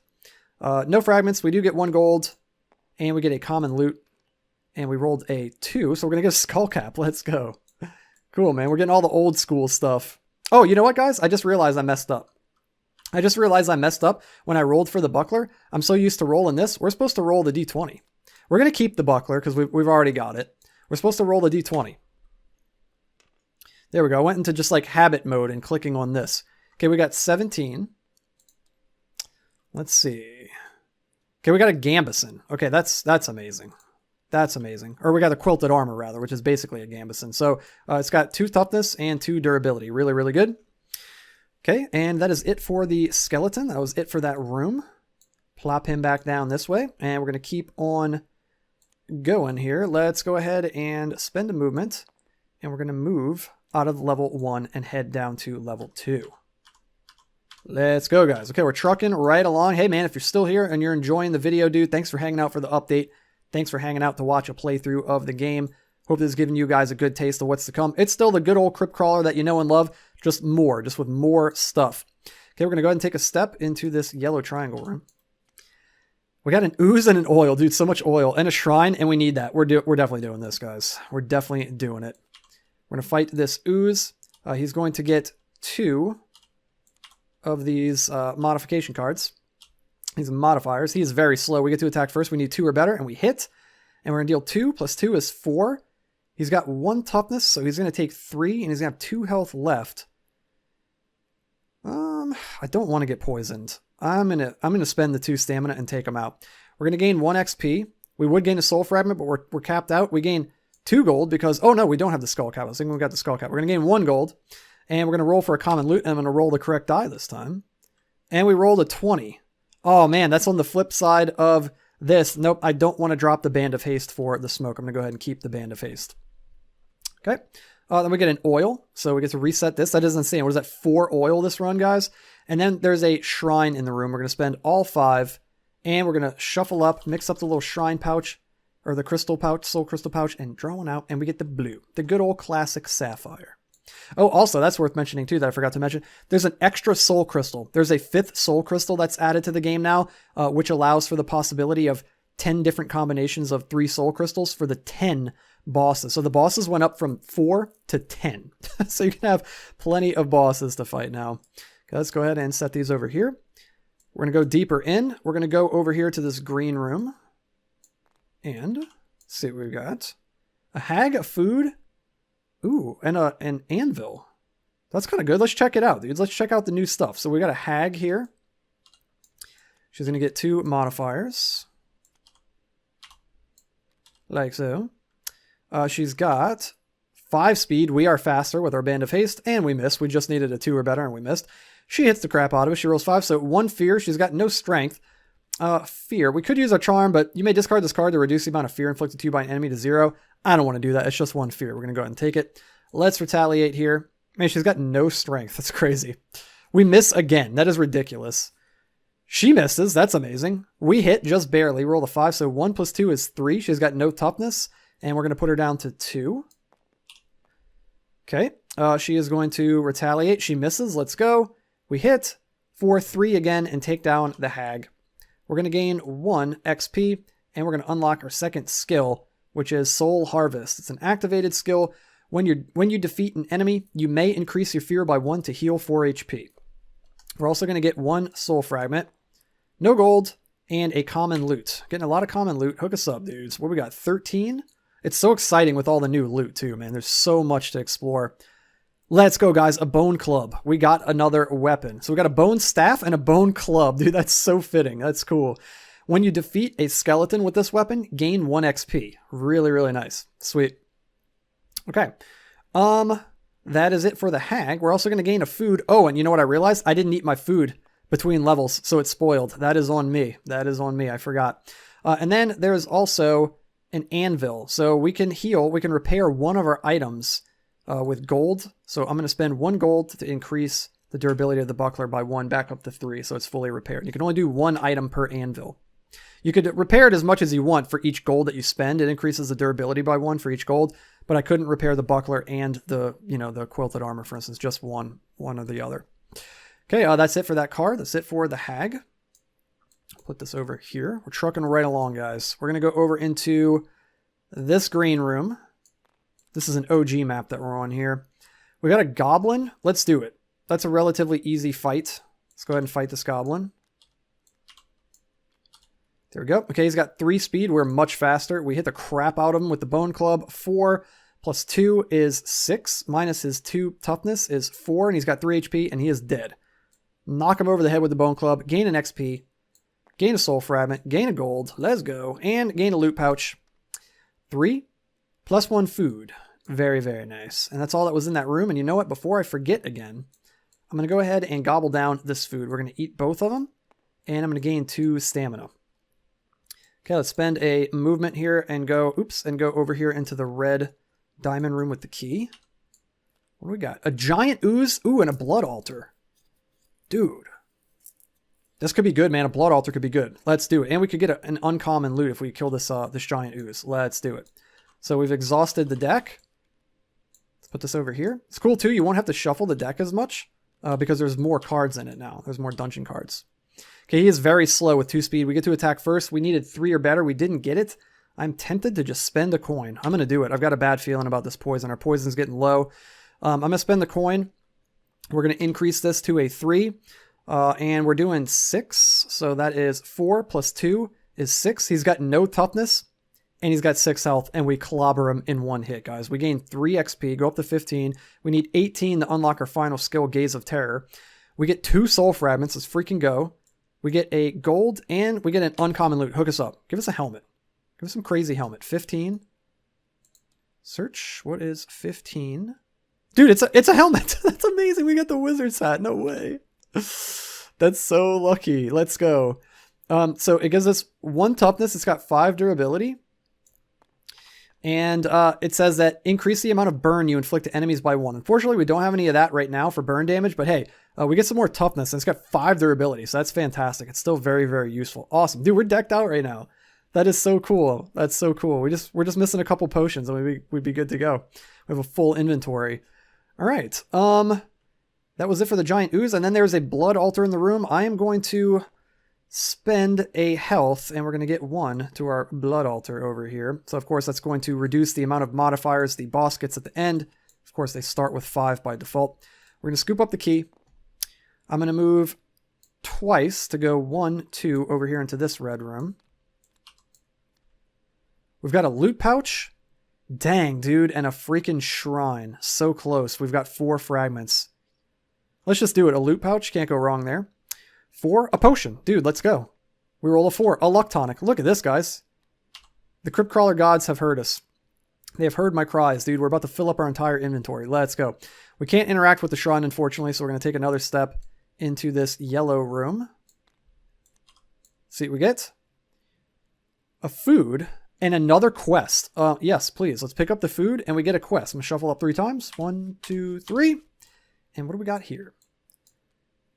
No fragments. We do get 1 gold, and we get a common loot, and we rolled a 2, so we're going to get a skull cap. Let's go. Cool, man. We're getting all the old school stuff. Oh, you know what, guys? I just realized I messed up. When I rolled for the buckler. I'm so used to rolling this. We're supposed to roll the D20. We're going to keep the buckler because we've already got it. We're supposed to roll the D20. There we go. I went into just like habit mode and clicking on this. Okay, we got 17. Let's see. Okay, we got a Gambison. Okay, that's amazing. That's amazing. Or we got a quilted armor, rather, which is basically a Gambison. So it's got 2 toughness and 2 durability. Really, really good. Okay, and that is it for the skeleton. That was it for that room. Plop him back down this way, and we're going to keep on going here. Let's go ahead and spend a movement, and we're going to move out of level 1 and head down to level 2. Let's go, guys. Okay, we're trucking right along. Hey, man, if you're still here and you're enjoying the video, dude, thanks for hanging out for the update. Thanks for hanging out to watch a playthrough of the game. Hope this is giving you guys a good taste of what's to come. It's still the good old Crypt Crawler that you know and love, just with more stuff. Okay, we're going to go ahead and take a step into this yellow triangle room. We got an ooze and an oil, dude, so much oil, and a shrine, and we need that. We're definitely doing this, guys. We're definitely doing it. We're going to fight this ooze. He's going to get 2 of these modification cards. These modifiers. He is very slow. We get to attack first. We need 2 or better, and we hit. And we're going to deal 2 plus 2 is 4. He's got 1 toughness, so he's going to take 3, and he's going to have 2 health left. I don't want to get poisoned. I'm gonna spend the 2 stamina and take him out. We're going to gain 1 XP. We would gain a soul fragment, but we're capped out. We gain 2 gold because... Oh, no, we don't have the skull cap. I was thinking we got the skull cap. We're going to gain 1 gold, and we're going to roll for a common loot, and I'm going to roll the correct die this time. And we rolled a 20. Oh, man, that's on the flip side of this. Nope, I don't want to drop the Band of Haste for the smoke. I'm going to go ahead and keep the Band of Haste. Okay. Then we get an oil, so we get to reset this. That is insane. What is that, 4 oil this run, guys? And then there's a shrine in the room. We're going to spend all 5, and we're going to shuffle up, mix up the little shrine pouch, or the crystal pouch, soul crystal pouch, and draw one out, and we get the blue, the good old classic sapphire. Oh, also, that's worth mentioning too that I forgot to mention. There's an extra soul crystal. There's a 5th soul crystal that's added to the game now, which allows for the possibility of 10 different combinations of 3 soul crystals for the 10 bosses. So the bosses went up from 4 to 10. So you can have plenty of bosses to fight now. Okay, let's go ahead and set these over here. We're going to go deeper in. We're going to go over here to this green room and see what we've got. A hag, a food. Ooh, and an anvil. That's kind of good. Let's check it out, dudes. Let's check out the new stuff. So we got a hag here. She's going to get 2 modifiers. Like so. She's got 5 speed. We are faster with our Band of Haste, and we missed. We just needed a 2 or better, and we missed. She hits the crap out of us. She rolls 5, so 1 fear. She's got no strength. Fear. We could use our charm, but you may discard this card to reduce the amount of fear inflicted to you by an enemy to 0. I don't want to do that. It's just 1 fear. We're going to go ahead and take it. Let's retaliate here. Man, she's got no strength. That's crazy. We miss again. That is ridiculous. She misses. That's amazing. We hit just barely. Roll the 5, so 1 plus 2 is 3. She's got no toughness, and we're going to put her down to 2. Okay. She is going to retaliate. She misses. Let's go. We hit for 3 again and take down the hag. We're going to gain 1 XP, and we're going to unlock our second skill, which is Soul Harvest. It's an activated skill. When you defeat an enemy, you may increase your fear by 1 to heal 4 HP. We're also going to get 1 soul fragment, no gold, and a common loot. Getting a lot of common loot. Hook us up, dudes. What we got? 13? It's so exciting with all the new loot, too, man. There's so much to explore. Let's go, guys. A bone club. We got another weapon. So we got a bone staff and a bone club. Dude, that's so fitting. That's cool. When you defeat a skeleton with this weapon, gain 1 XP. Really, really nice. Sweet. Okay. That is it for the hag. We're also going to gain a food. Oh, and you know what I realized? I didn't eat my food between levels, so it's spoiled. That is on me. That is on me. I forgot. And then there's also an anvil. So we can heal. We can repair one of our items with gold. So I'm going to spend 1 gold to increase the durability of the buckler by 1 back up to 3, so it's fully repaired. You can only do 1 item per anvil. You could repair it as much as you want for each gold that you spend. It increases the durability by 1 for each gold, but I couldn't repair the buckler and the quilted armor, for instance, just one or the other. Okay, that's it for that card. That's it for the hag. Put this over here. We're trucking right along, guys. We're going to go over into this green room. This is an OG map that we're on here. We got a goblin. Let's do it. That's a relatively easy fight. Let's go ahead and fight this goblin. There we go. Okay, he's got 3 speed. We're much faster. We hit the crap out of him with the bone club. 4 plus 2 is 6. Minus his 2 toughness is 4. And he's got 3 HP and he is dead. Knock him over the head with the bone club. Gain an XP. Gain a soul fragment. Gain a gold. Let's go. And gain a loot pouch. 3 plus 1 food. Very, very nice. And that's all that was in that room. And you know what? Before I forget again, I'm going to go ahead and gobble down this food. We're going to eat both of them. And I'm going to gain 2 stamina. Okay, let's spend a movement here and go over here into the red diamond room with the key. What do we got? A giant ooze? Ooh, and a blood altar. Dude. This could be good, man. A blood altar could be good. Let's do it. And we could get an uncommon loot if we kill this giant ooze. Let's do it. So we've exhausted the deck. Let's put this over here. It's cool, too. You won't have to shuffle the deck as much because there's more cards in it now. There's more dungeon cards. Okay, he is very slow with 2 speed. We get to attack first. We needed 3 or better. We didn't get it. I'm tempted to just spend a coin. I'm going to do it. I've got a bad feeling about this poison. Our poison's getting low. I'm going to spend the coin. We're going to increase this to a 3. And we're doing 6. So that is 4 plus 2 is 6. He's got no toughness. And he's got 6 health. And we clobber him in 1 hit, guys. We gain 3 XP. Go up to 15. We need 18 to unlock our final skill, Gaze of Terror. We get 2 soul fragments. Let's freaking go. We get a gold, and we get an uncommon loot. Hook us up. Give us a helmet. Give us some crazy helmet. 15. Search. What is 15? Dude, it's a helmet. That's amazing. We got the wizard's hat. No way. That's so lucky. Let's go. So it gives us 1 toughness. It's got 5 durability. And it says that increase the amount of burn you inflict to enemies by 1. Unfortunately, we don't have any of that right now for burn damage, but hey, we get some more toughness, and it's got 5 durability, so that's fantastic. It's still very, very useful. Awesome. Dude, we're decked out right now. That is so cool. That's so cool. We're just missing a couple potions and we'd be good to go. We have a full inventory. All right. That was it for the giant ooze. And then there's a blood altar in the room. I am going to spend a health, and we're going to get 1 to our blood altar over here. So, of course, that's going to reduce the amount of modifiers the boss gets at the end. Of course, they start with 5 by default. We're going to scoop up the key. I'm going to move twice to go 1, 2 over here into this red room. We've got a loot pouch. Dang, dude, and a freaking shrine. So close. We've got 4 fragments. Let's just do it. A loot pouch. Can't go wrong there. 4. A potion. Dude, let's go. We roll a 4. A luck tonic. Look at this, guys. The Crypt Crawler gods have heard us. They have heard my cries, dude. We're about to fill up our entire inventory. Let's go. We can't interact with the shrine, unfortunately, so we're going to take another step into this yellow room. See what we get? A food and another quest. Yes, please. Let's pick up the food, and we get a quest. I'm going to shuffle up 3 times. 1, 2, 3. And what do we got here?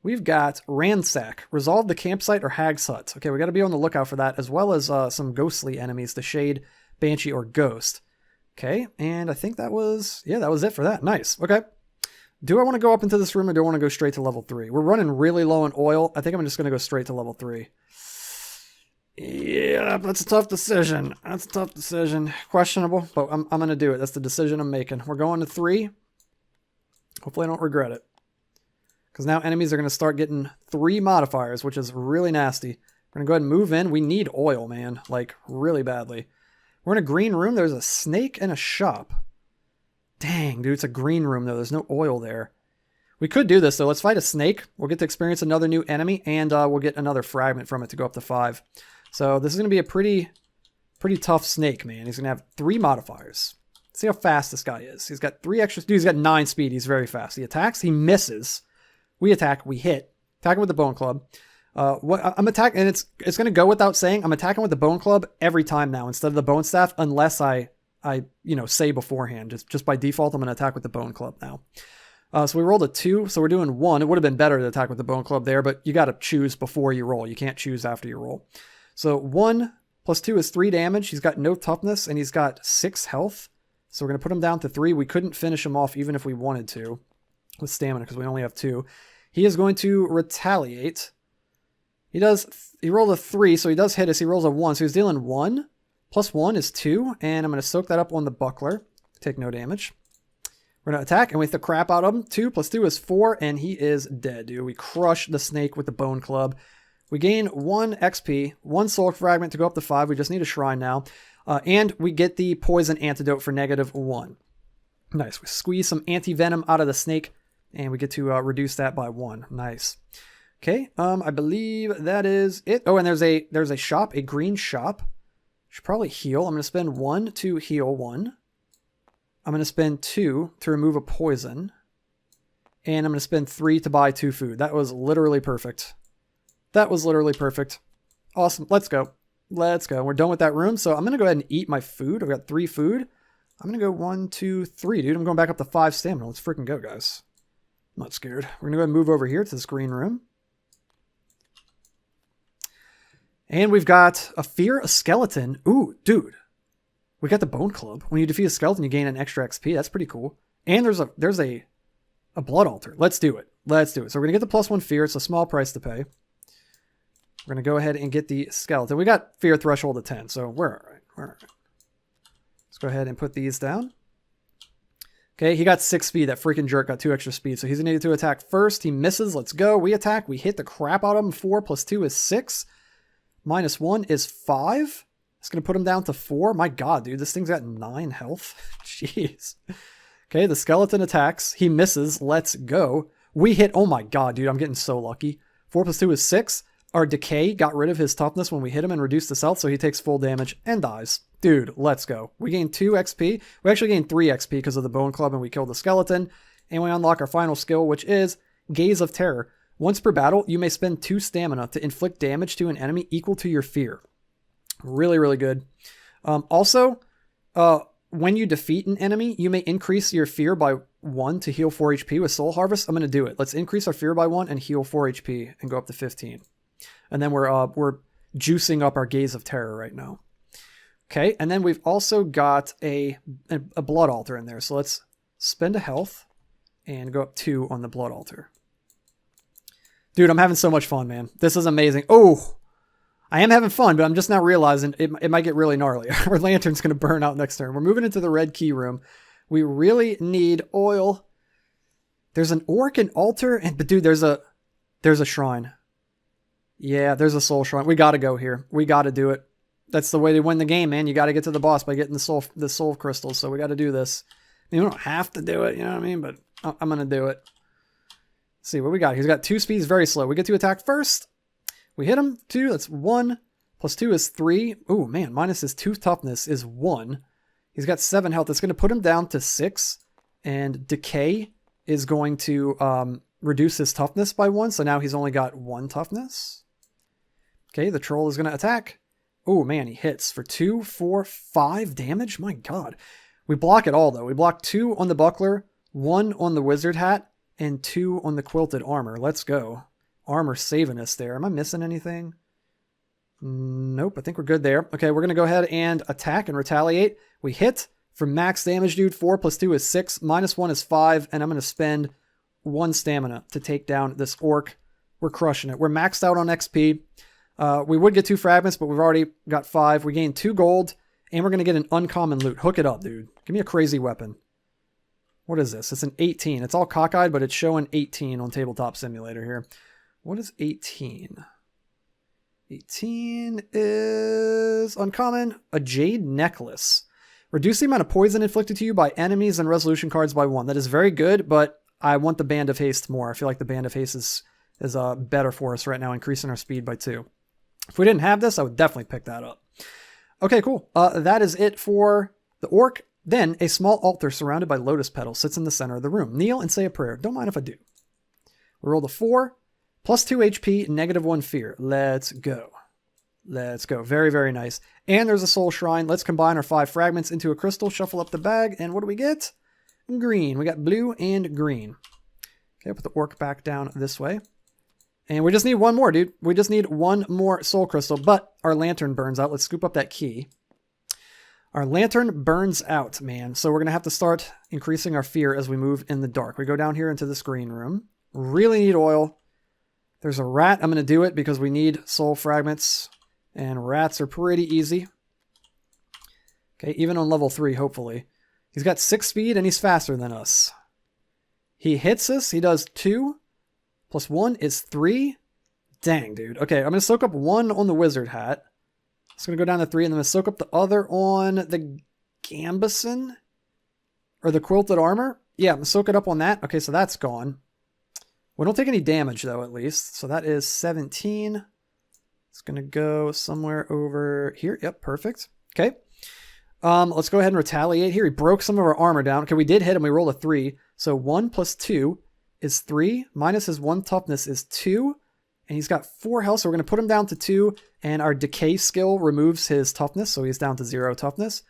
We've got Ransack. Resolve the campsite or Hag's hut. Okay, we got to be on the lookout for that, as well as some ghostly enemies, the Shade, Banshee, or Ghost. Okay, and I think that was it for that. Nice. Okay. Do I want to go up into this room, or do I want to go straight to level 3? We're running really low on oil. I think I'm just going to go straight to level 3. Yeah, that's a tough decision. Questionable, but I'm going to do it. That's the decision I'm making. We're going to 3. Hopefully I don't regret it. Because now enemies are going to start getting 3 modifiers, which is really nasty. We're going to go ahead and move in. We need oil, man. Like, really badly. We're in a green room. There's a snake and a shop. Dang, dude, it's a green room, though. There's no oil there. We could do this, though. Let's fight a snake. We'll get to experience another new enemy, and we'll get another fragment from it to go up to 5. So this is going to be a pretty tough snake, man. He's going to have 3 modifiers. See how fast this guy is. He's got 3 extra... Dude, he's got 9 speed. He's very fast. He attacks. He misses. We attack. We hit. Attack him with the bone club. I'm attacking, and it's going to go without saying, I'm attacking with the bone club every time now instead of the bone staff, unless I say beforehand. Just by default, I'm going to attack with the bone club now. So we rolled a 2, so we're doing 1. It would have been better to attack with the bone club there, but you got to choose before you roll. You can't choose after you roll. So 1 plus 2 is 3 damage. He's got no toughness, and he's got 6 health. So we're going to put him down to 3. We couldn't finish him off even if we wanted to with stamina because we only have 2. He is going to retaliate. He rolled a 3, so he does hit us. He rolls a 1, so he's dealing 1. Plus 1 is 2, and I'm going to soak that up on the buckler. Take no damage. We're going to attack, and we hit the crap out of him. 2 plus 2 is 4, and he is dead, dude. We crush the snake with the bone club. We gain 1 XP, 1 soul fragment to go up to 5. We just need a shrine now. And we get the poison antidote for -1. Nice. We squeeze some anti-venom out of the snake, and we get to reduce that by 1. Nice. Okay, I believe that is it. Oh, and there's a shop, a green shop. Should probably heal. I'm going to spend 1 to heal 1. I'm going to spend 2 to remove a poison. And I'm going to spend 3 to buy 2 food. That was literally perfect. Awesome. Let's go. We're done with that room. So I'm going to go ahead and eat my food. I've got 3 food. I'm going to go 1, 2, 3, dude. I'm going back up to 5 stamina. Let's freaking go, guys. I'm not scared. We're going to go ahead and move over here to this green room. And we've got a fear, a skeleton. Ooh, dude. We got the bone club. When you defeat a skeleton, you gain an extra XP. That's pretty cool. And there's a blood altar. Let's do it. So we're going to get the +1 fear. It's a small price to pay. We're going to go ahead and get the skeleton. We got fear threshold of 10, so we're all right. Let's go ahead and put these down. Okay, he got 6 speed. That freaking jerk got 2 extra speed, so he's going to need to attack first. He misses. Let's go. We attack. We hit the crap out of him. 4 plus 2 is 6. -1 is 5. It's going to put him down to 4. My god, dude. This thing's got 9 health. Jeez. Okay, the skeleton attacks. He misses. Let's go. We hit. Oh my god, dude. I'm getting so lucky. 4 plus 2 is 6. Our decay got rid of his toughness when we hit him and reduced his health, so he takes full damage and dies. Dude, let's go. We gained 2 XP. We actually gained 3 XP because of the bone club, and we killed the skeleton. And we unlock our final skill, which is Gaze of Terror. Once per battle, you may spend 2 stamina to inflict damage to an enemy equal to your fear. Really, really good. Also, when you defeat an enemy, you may increase your fear by 1 to heal 4 HP with Soul Harvest. I'm going to do it. Let's increase our fear by 1 and heal 4 HP and go up to 15. And then we're juicing up our Gaze of Terror right now. Okay, and then we've also got a blood altar in there. So let's spend a health and go up 2 on the blood altar. Dude, I'm having so much fun, man. This is amazing. Oh, I am having fun, but I'm just now realizing it might get really gnarly. Our lantern's going to burn out next turn. We're moving into the red key room. We really need oil. There's an orc and altar, but dude, there's a shrine. Yeah, there's a soul shrine. We got to go here. We got to do it. That's the way to win the game, man. You got to get to the boss by getting the soul crystals. So we got to do this. I mean, we don't have to do it, you know what I mean? But I'm going to do it. Let's see what we got. He's got 2 speeds, very slow. We get to attack first. We hit him. 2, that's 1. Plus 2 is 3. Oh, man, minus his 2 toughness is 1. He's got 7 health. It's going to put him down to 6. And decay is going to reduce his toughness by 1. So now he's only got 1 toughness. Okay, the troll is going to attack. Oh, man, he hits for 2, 4, 5 damage. My God. We block it all, though. We block 2 on the buckler, 1 on the wizard hat, and 2 on the quilted armor. Let's go. Armor saving us there. Am I missing anything? Nope, I think we're good there. Okay, we're going to go ahead and attack and retaliate. We hit for max damage, dude. 4 plus 2 is 6. Minus 1 is 5. And I'm going to spend 1 stamina to take down this orc. We're crushing it. We're maxed out on XP. We would get 2 fragments, but we've already got 5. We gain 2 gold, and we're going to get an uncommon loot. Hook it up, dude. Give me a crazy weapon. What is this? It's an 18. It's all cockeyed, but it's showing 18 on Tabletop Simulator here. What is 18? 18 is uncommon. A jade necklace. Reduce the amount of poison inflicted to you by enemies and resolution cards by 1. That is very good, but I want the Band of Haste more. I feel like the Band of Haste is better for us right now, increasing our speed by 2. If we didn't have this, I would definitely pick that up. Okay, cool. That is it for the orc. Then a small altar surrounded by lotus petals sits in the center of the room. Kneel and say a prayer. Don't mind if I do. We rolled a 4, plus 2 HP, negative 1 fear. Let's go. Let's go. Very, very nice. And there's a soul shrine. Let's combine our 5 fragments into a crystal, shuffle up the bag, and what do we get? Green. We got blue and green. Okay, put the orc back down this way. And we just need 1 more, dude. We just need 1 more soul crystal, but our lantern burns out. Let's scoop up that key. Our lantern burns out, man. So we're going to have to start increasing our fear as we move in the dark. We go down here into this green room. Really need oil. There's a rat. I'm going to do it because we need soul fragments. And rats are pretty easy. Okay, even on level 3, hopefully. He's got 6 speed and he's faster than us. He hits us. He does 2. Plus 1 is 3. Dang, dude. Okay, I'm going to soak up 1 on the wizard hat. It's going to go down to 3, and then I'm going to soak up the other on the gambeson? Or the quilted armor? Yeah, I'm going to soak it up on that. Okay, so that's gone. We don't take any damage, though, at least. So that is 17. It's going to go somewhere over here. Yep, perfect. Okay. Let's go ahead and retaliate here. He broke some of our armor down. Okay, we did hit him. We rolled a 3. So 1 plus 2 is 3. Minus his 1 toughness is 2. And he's got 4 health, so we're going to put him down to 2. And our decay skill removes his toughness, so he's down to 0 toughness.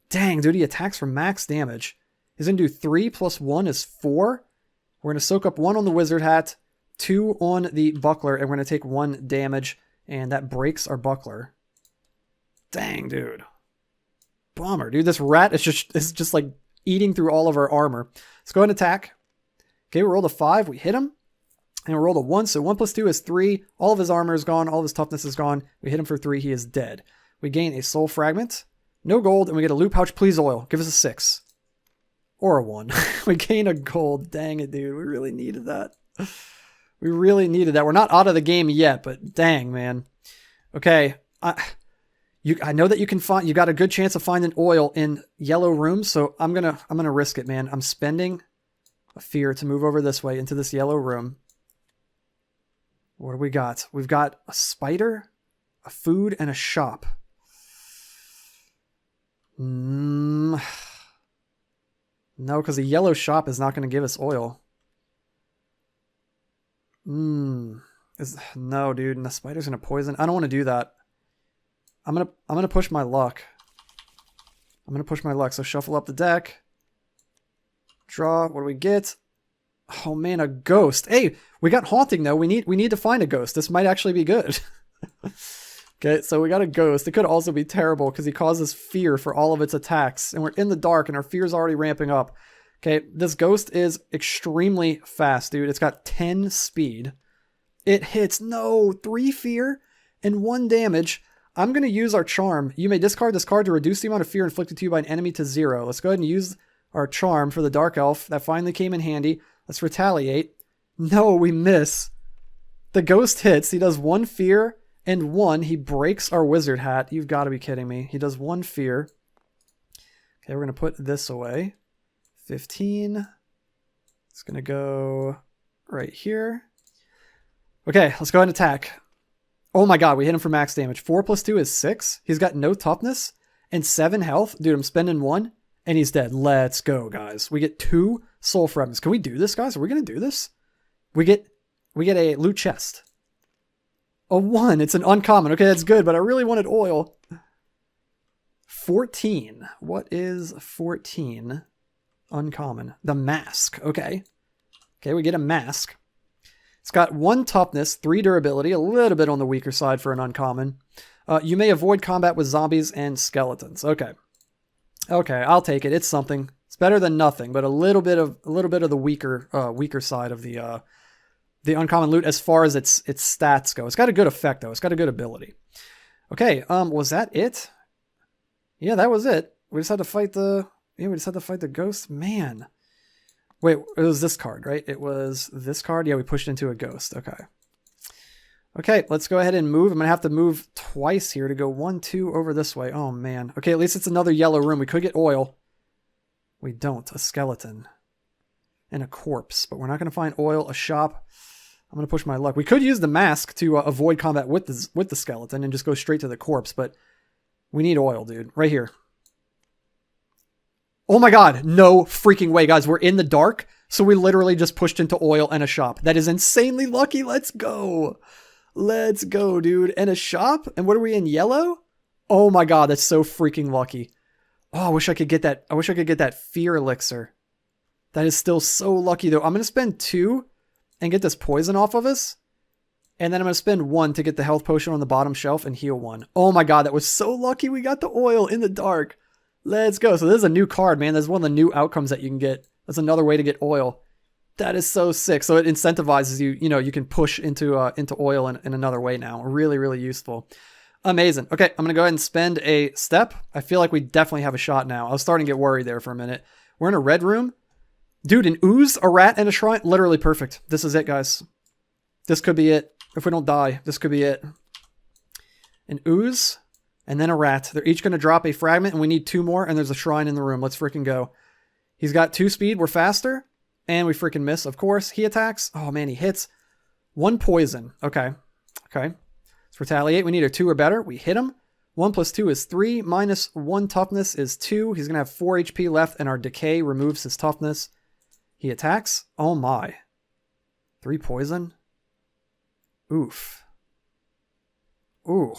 Dang, dude, he attacks for max damage. He's going to do 3 plus 1 is 4. We're going to soak up 1 on the wizard hat, 2 on the buckler, and we're going to take 1 damage. And that breaks our buckler. Dang, dude. Bummer, dude. This rat is just like eating through all of our armor. Let's go ahead and attack. Okay, we rolled a 5. We hit him. And we rolled a 1. So 1 plus 2 is 3. All of his armor is gone. All of his toughness is gone. We hit him for 3. He is dead. We gain a soul fragment. No gold. And we get a loot pouch. Please, oil. Give us a 6. Or a 1. We gain a gold. Dang it, dude. We really needed that. We really needed that. We're not out of the game yet, but dang, man. Okay. I know that you can find, you got a good chance of finding oil in yellow rooms, so I'm gonna risk it, man. I'm spending a fear to move over this way into this yellow room. What do we got? We've got a spider, a food, and a shop. No, because the yellow shop is not going to give us oil. No, dude, and the spider's going to poison. I don't want to do that. I'm gonna push my luck. So shuffle up the deck. Draw. What do we get? Oh man, a ghost. Hey, we got haunting though. We need to find a ghost. This might actually be good. Okay, so we got a ghost. It could also be terrible because he causes fear for all of its attacks. And we're in the dark and our fear is already ramping up. Okay, this ghost is extremely fast, dude. It's got 10 speed. It hits, no, 3 fear and 1 damage. I'm going to use our charm. You may discard this card to reduce the amount of fear inflicted to you by an enemy to 0. Let's go ahead and use our charm for the Dark Elf. That finally came in handy. Let's retaliate. No, we miss. The ghost hits. He does 1 fear and 1. He breaks our wizard hat. You've got to be kidding me. He does 1 fear. Okay, we're going to put this away. 15. It's going to go right here. Okay, let's go ahead and attack. Oh my god, we hit him for max damage. 4 plus 2 is 6. He's got no toughness and 7 health. Dude, I'm spending 1 and he's dead. Let's go, guys. We get 2 soul fragments. Can we do this, guys? Are we going to do this? We get a loot chest. A 1. It's an uncommon. Okay, that's good, but I really wanted oil. 14. What is 14? Uncommon. The mask. Okay. Okay, we get a mask. It's got 1 toughness, 3 durability, a little bit on the weaker side for an uncommon. You may avoid combat with zombies and skeletons. Okay. Okay, I'll take it. It's something. It's better than nothing, but a little bit of the weaker side of the uncommon loot as far as its stats go. It's got a good effect though. It's got a good ability. Okay, was that it? Yeah, that was it. We just had to fight the ghost. Man. Wait, it was this card, right? It was this card? Yeah, we pushed into a ghost. Okay. Okay, let's go ahead and move. I'm going to have to move twice here to go 1, 2 over this way. Oh, man. Okay, at least it's another yellow room. We could get oil. We don't. A skeleton. And a corpse. But we're not going to find oil. A shop. I'm going to push my luck. We could use the mask to avoid combat with the skeleton and just go straight to the corpse. But we need oil, dude. Right here. Oh my god, no freaking way, guys. We're in the dark, so we literally just pushed into oil and a shop. That is insanely lucky. Let's go. Let's go, dude. And a shop? And what are we in, yellow? Oh my god, that's so freaking lucky. Oh, I wish I could get that. I wish I could get that fear elixir. That is still so lucky, though. I'm going to spend 2 and get this poison off of us. And then I'm going to spend 1 to get the health potion on the bottom shelf and heal 1. Oh my god, that was so lucky. We got the oil in the dark. Let's go. So this is a new card, man. That's one of the new outcomes that you can get. That's another way to get oil. That is so sick. So it incentivizes you. You know, you can push into oil in another way now. Really, really useful. Amazing. Okay, I'm going to go ahead and spend a step. I feel like we definitely have a shot now. I was starting to get worried there for a minute. We're in a red room. Dude, an ooze, a rat, and a shrine. Literally perfect. This is it, guys. This could be it. If we don't die, this could be it. An ooze. And then a rat. They're each going to drop a fragment, and we need 2 more, and there's a shrine in the room. Let's freaking go. He's got 2 speed. We're faster. And we freaking miss, of course. He attacks. Oh, man, he hits. 1 poison. Okay. Okay. Let's retaliate. We need a 2 or better. We hit him. 1 plus 2 is 3. Minus 1 toughness is 2. He's going to have 4 HP left, and our decay removes his toughness. He attacks. Oh, my. 3 poison. Oof. Ooh.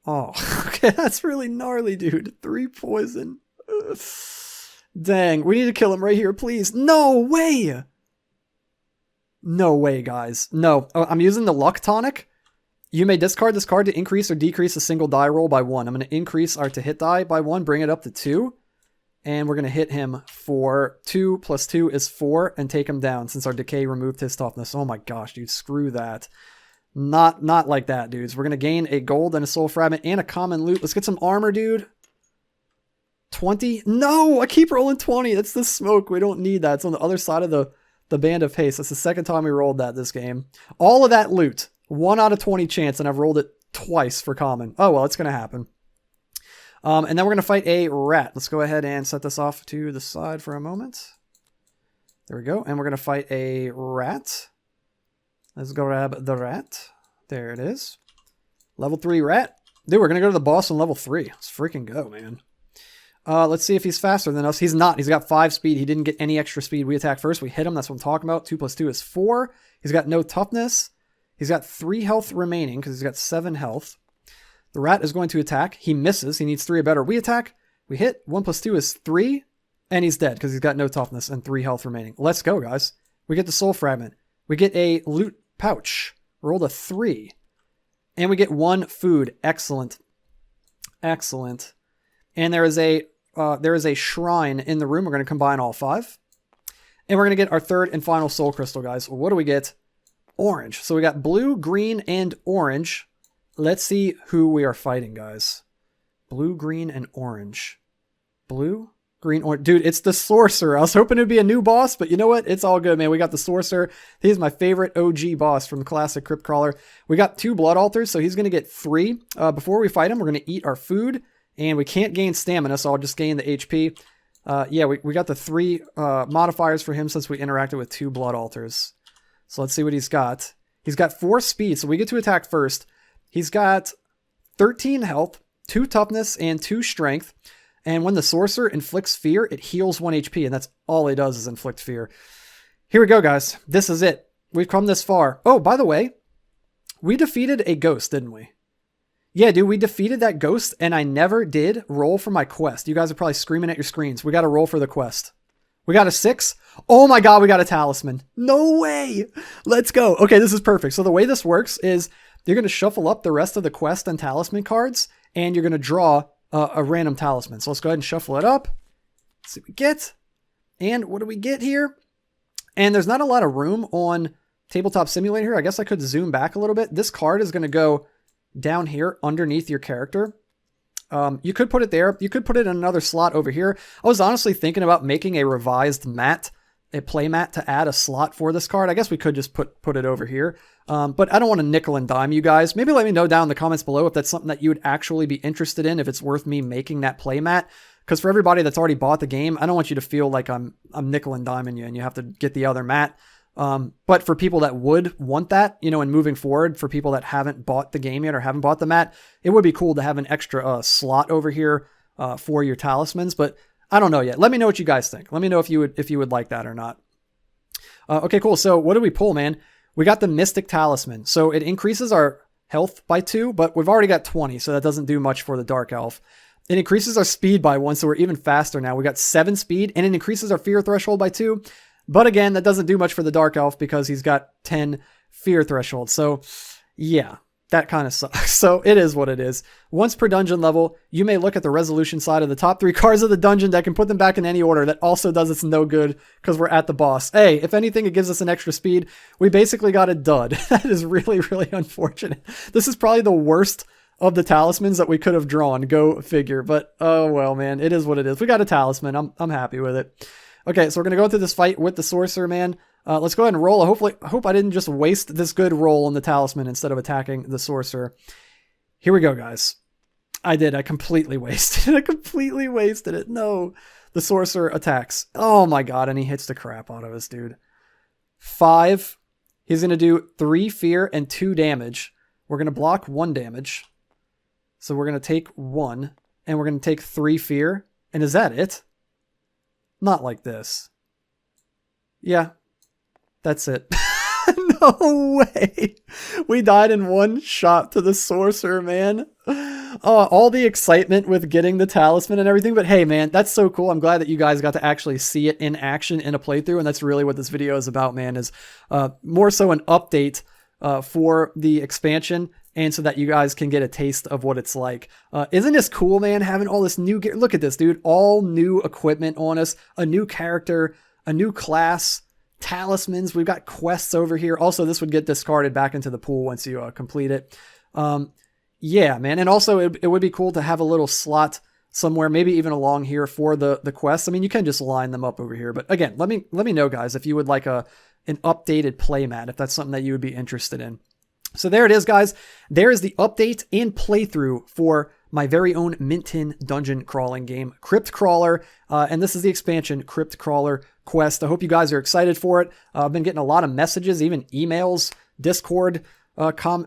Oh, okay, that's really gnarly, dude. 3 poison. Ugh. Dang, we need to kill him right here, please. No way! No way, guys. No, I'm using the luck tonic. You may discard this card to increase or decrease a single die roll by 1. I'm going to increase our to hit die by 1, bring it up to 2. And we're going to hit him for 2 plus 2 is 4 and take him down since our decay removed his toughness. Oh my gosh, dude, screw that. Not like that, dudes. We're going to gain a gold and a soul fragment and a common loot. Let's get some armor, dude. 20? No, I keep rolling 20. That's the smoke. We don't need that. It's on the other side of the band of haste. That's the second time we rolled that this game. All of that loot. 1 out of 20 chance, and I've rolled it twice for common. Oh, well, it's going to happen. And then we're going to fight a rat. Let's go ahead and set this off to the side for a moment. There we go. And we're going to fight a rat. Let's grab the rat. There it is. Level 3 rat. Dude, we're going to go to the boss on level 3. Let's freaking go, man. Let's see if he's faster than us. He's not. He's got 5 speed. He didn't get any extra speed. We attack first. We hit him. That's what I'm talking about. 2 plus 2 is 4. He's got no toughness. He's got 3 health remaining because he's got 7 health. The rat is going to attack. He misses. He needs 3 or better. We attack. We hit. 1 plus 2 is 3. And he's dead because he's got no toughness and 3 health remaining. Let's go, guys. We get the soul fragment. We get a loot pouch. Rolled a 3. And we get 1 food. Excellent. Excellent. And there is a shrine in the room. We're going to combine all 5. And we're going to get our 3rd and final soul crystal, guys. What do we get? Orange. So we got blue, green, and orange. Let's see who we are fighting, guys. Blue, green, and orange. Blue, green, orange. Dude, it's the Sorcerer. I was hoping it'd be a new boss, but you know what? It's all good, man. We got the Sorcerer. He's my favorite OG boss from the classic Crypt Crawler. We got 2 blood altars, so he's going to get 3. Before we fight him, we're going to eat our food, and we can't gain stamina, so I'll just gain the HP. Yeah, we got the 3 modifiers for him since we interacted with 2 blood altars. So let's see what he's got. He's got 4 speed, so we get to attack first. He's got 13 health, 2 toughness, and 2 strength. And when the Sorcerer inflicts fear, it heals 1 HP, and that's all he does is inflict fear. Here we go, guys. This is it. We've come this far. Oh, by the way, we defeated a ghost, didn't we? Yeah, dude, we defeated that ghost, and I never did roll for my quest. You guys are probably screaming at your screens. We got to roll for the quest. We got a 6. Oh my God, we got a talisman. No way. Let's go. Okay, this is perfect. So the way this works is you're going to shuffle up the rest of the quest and talisman cards, and you're going to draw a random talisman. So let's go ahead and shuffle it up. Let's see what we get. And what do we get here? And there's not a lot of room on Tabletop Simulator here. I guess I could zoom back a little bit. This card is going to go down here underneath your character. You could put it there. You could put it in another slot over here. I was honestly thinking about making a revised mat, a play mat to add a slot for this card. I guess we could just put it over here. But I don't want to nickel and dime you guys. Maybe let me know down in the comments below if that's something that you would actually be interested in, if it's worth me making that play mat. Because for everybody that's already bought the game, I don't want you to feel like I'm nickel and diming you and you have to get the other mat. But for people that would want that, you know, and moving forward, for people that haven't bought the game yet or haven't bought the mat, it would be cool to have an extra slot over here for your talismans. But I don't know yet. Let me know what you guys think. Let me know if you would like that or not. Okay, cool. So what do we pull, man? We got the Mystic Talisman. So it increases our health by 2, but we've already got 20, so that doesn't do much for the Dark Elf. It increases our speed by 1, so we're even faster now. We got 7 speed, and it increases our fear threshold by 2. But again, that doesn't do much for the Dark Elf because he's got 10 fear threshold. So yeah, that kind of sucks. So it is what it is. Once per dungeon level, you may look at the resolution side of the top 3 cards of the dungeon deck and put them back in any order. That also does us no good because we're at the boss. Hey, if anything, it gives us an extra speed. We basically got a dud. That is really, really unfortunate. This is probably the worst of the talismans that we could have drawn. Go figure. But oh well, man, it is what it is. We got a talisman. I'm happy with it. Okay, so we're going to go through this fight with the Sorcerer, man. Let's go ahead and roll. I hope I didn't just waste this good roll on the talisman instead of attacking the Sorcerer. Here we go, guys. I did. I completely wasted it. I completely wasted it. No. The Sorcerer attacks. Oh my God, and he hits the crap out of us, dude. 5. He's going to do 3 fear and 2 damage. We're going to block 1 damage. So we're going to take 1, and we're going to take 3 fear. And is that it? Not like this. Yeah, that's it. No way. We died in 1 shot to the Sorcerer, man. Oh, all the excitement with getting the talisman and everything. But hey, man, that's so cool. I'm glad that you guys got to actually see it in action in a playthrough. And that's really what this video is about, man, is more so an update for the expansion. And so that you guys can get a taste of what it's like. Isn't this cool, man? Having all this new gear. Look at this, dude. All new equipment on us. A new character. A new class. Talismans. We've got quests over here. Also, this would get discarded back into the pool once you complete it. Yeah, man. And also, it would be cool to have a little slot somewhere, maybe even along here for the quests. I mean, you can just line them up over here. But again, let me know, guys, if you would like an updated playmat, if that's something that you would be interested in. So there it is, guys. There is the update and playthrough for my very own Mint Tin dungeon crawling game, Crypt Crawler. And this is the expansion, Crypt Crawler Quest. I hope you guys are excited for it. I've been getting a lot of messages, even emails, Discord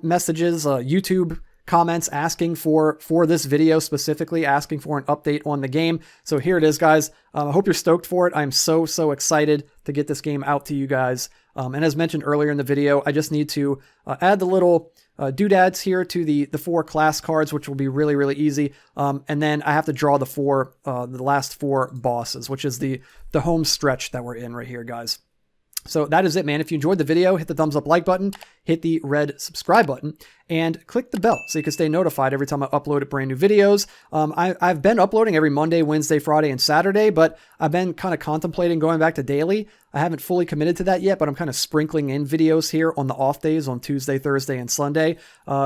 messages, YouTube comments asking for this video specifically, asking for an update on the game. So here it is, guys. I hope you're stoked for it. I'm so excited to get this game out to you guys. And as mentioned earlier in the video, I just need to add the little doodads here to the 4 class cards, which will be really easy. And then I have to draw the last 4 bosses, which is the home stretch that we're in right here, guys. So that is it, man. If you enjoyed the video, hit the thumbs up like button, hit the red subscribe button, and click the bell so you can stay notified every time I upload brand new videos. I've been uploading every Monday, Wednesday, Friday, and Saturday, but I've been kind of contemplating going back to daily. I haven't fully committed to that yet, but I'm kind of sprinkling in videos here on the off days on Tuesday, Thursday, and Sunday.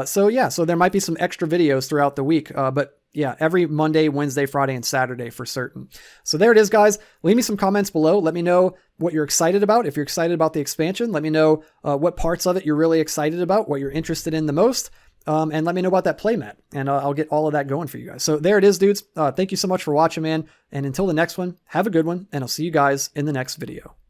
So there might be some extra videos throughout the week, but yeah, every Monday, Wednesday, Friday, and Saturday for certain. So there it is, guys. Leave me some comments below. Let me know what you're excited about. If you're excited about the expansion, let me know what parts of it you're really excited about, what you're interested in the most, and let me know about that playmat, and I'll get all of that going for you guys. So there it is, dudes. Thank you so much for watching, man. And until the next one, have a good one, and I'll see you guys in the next video.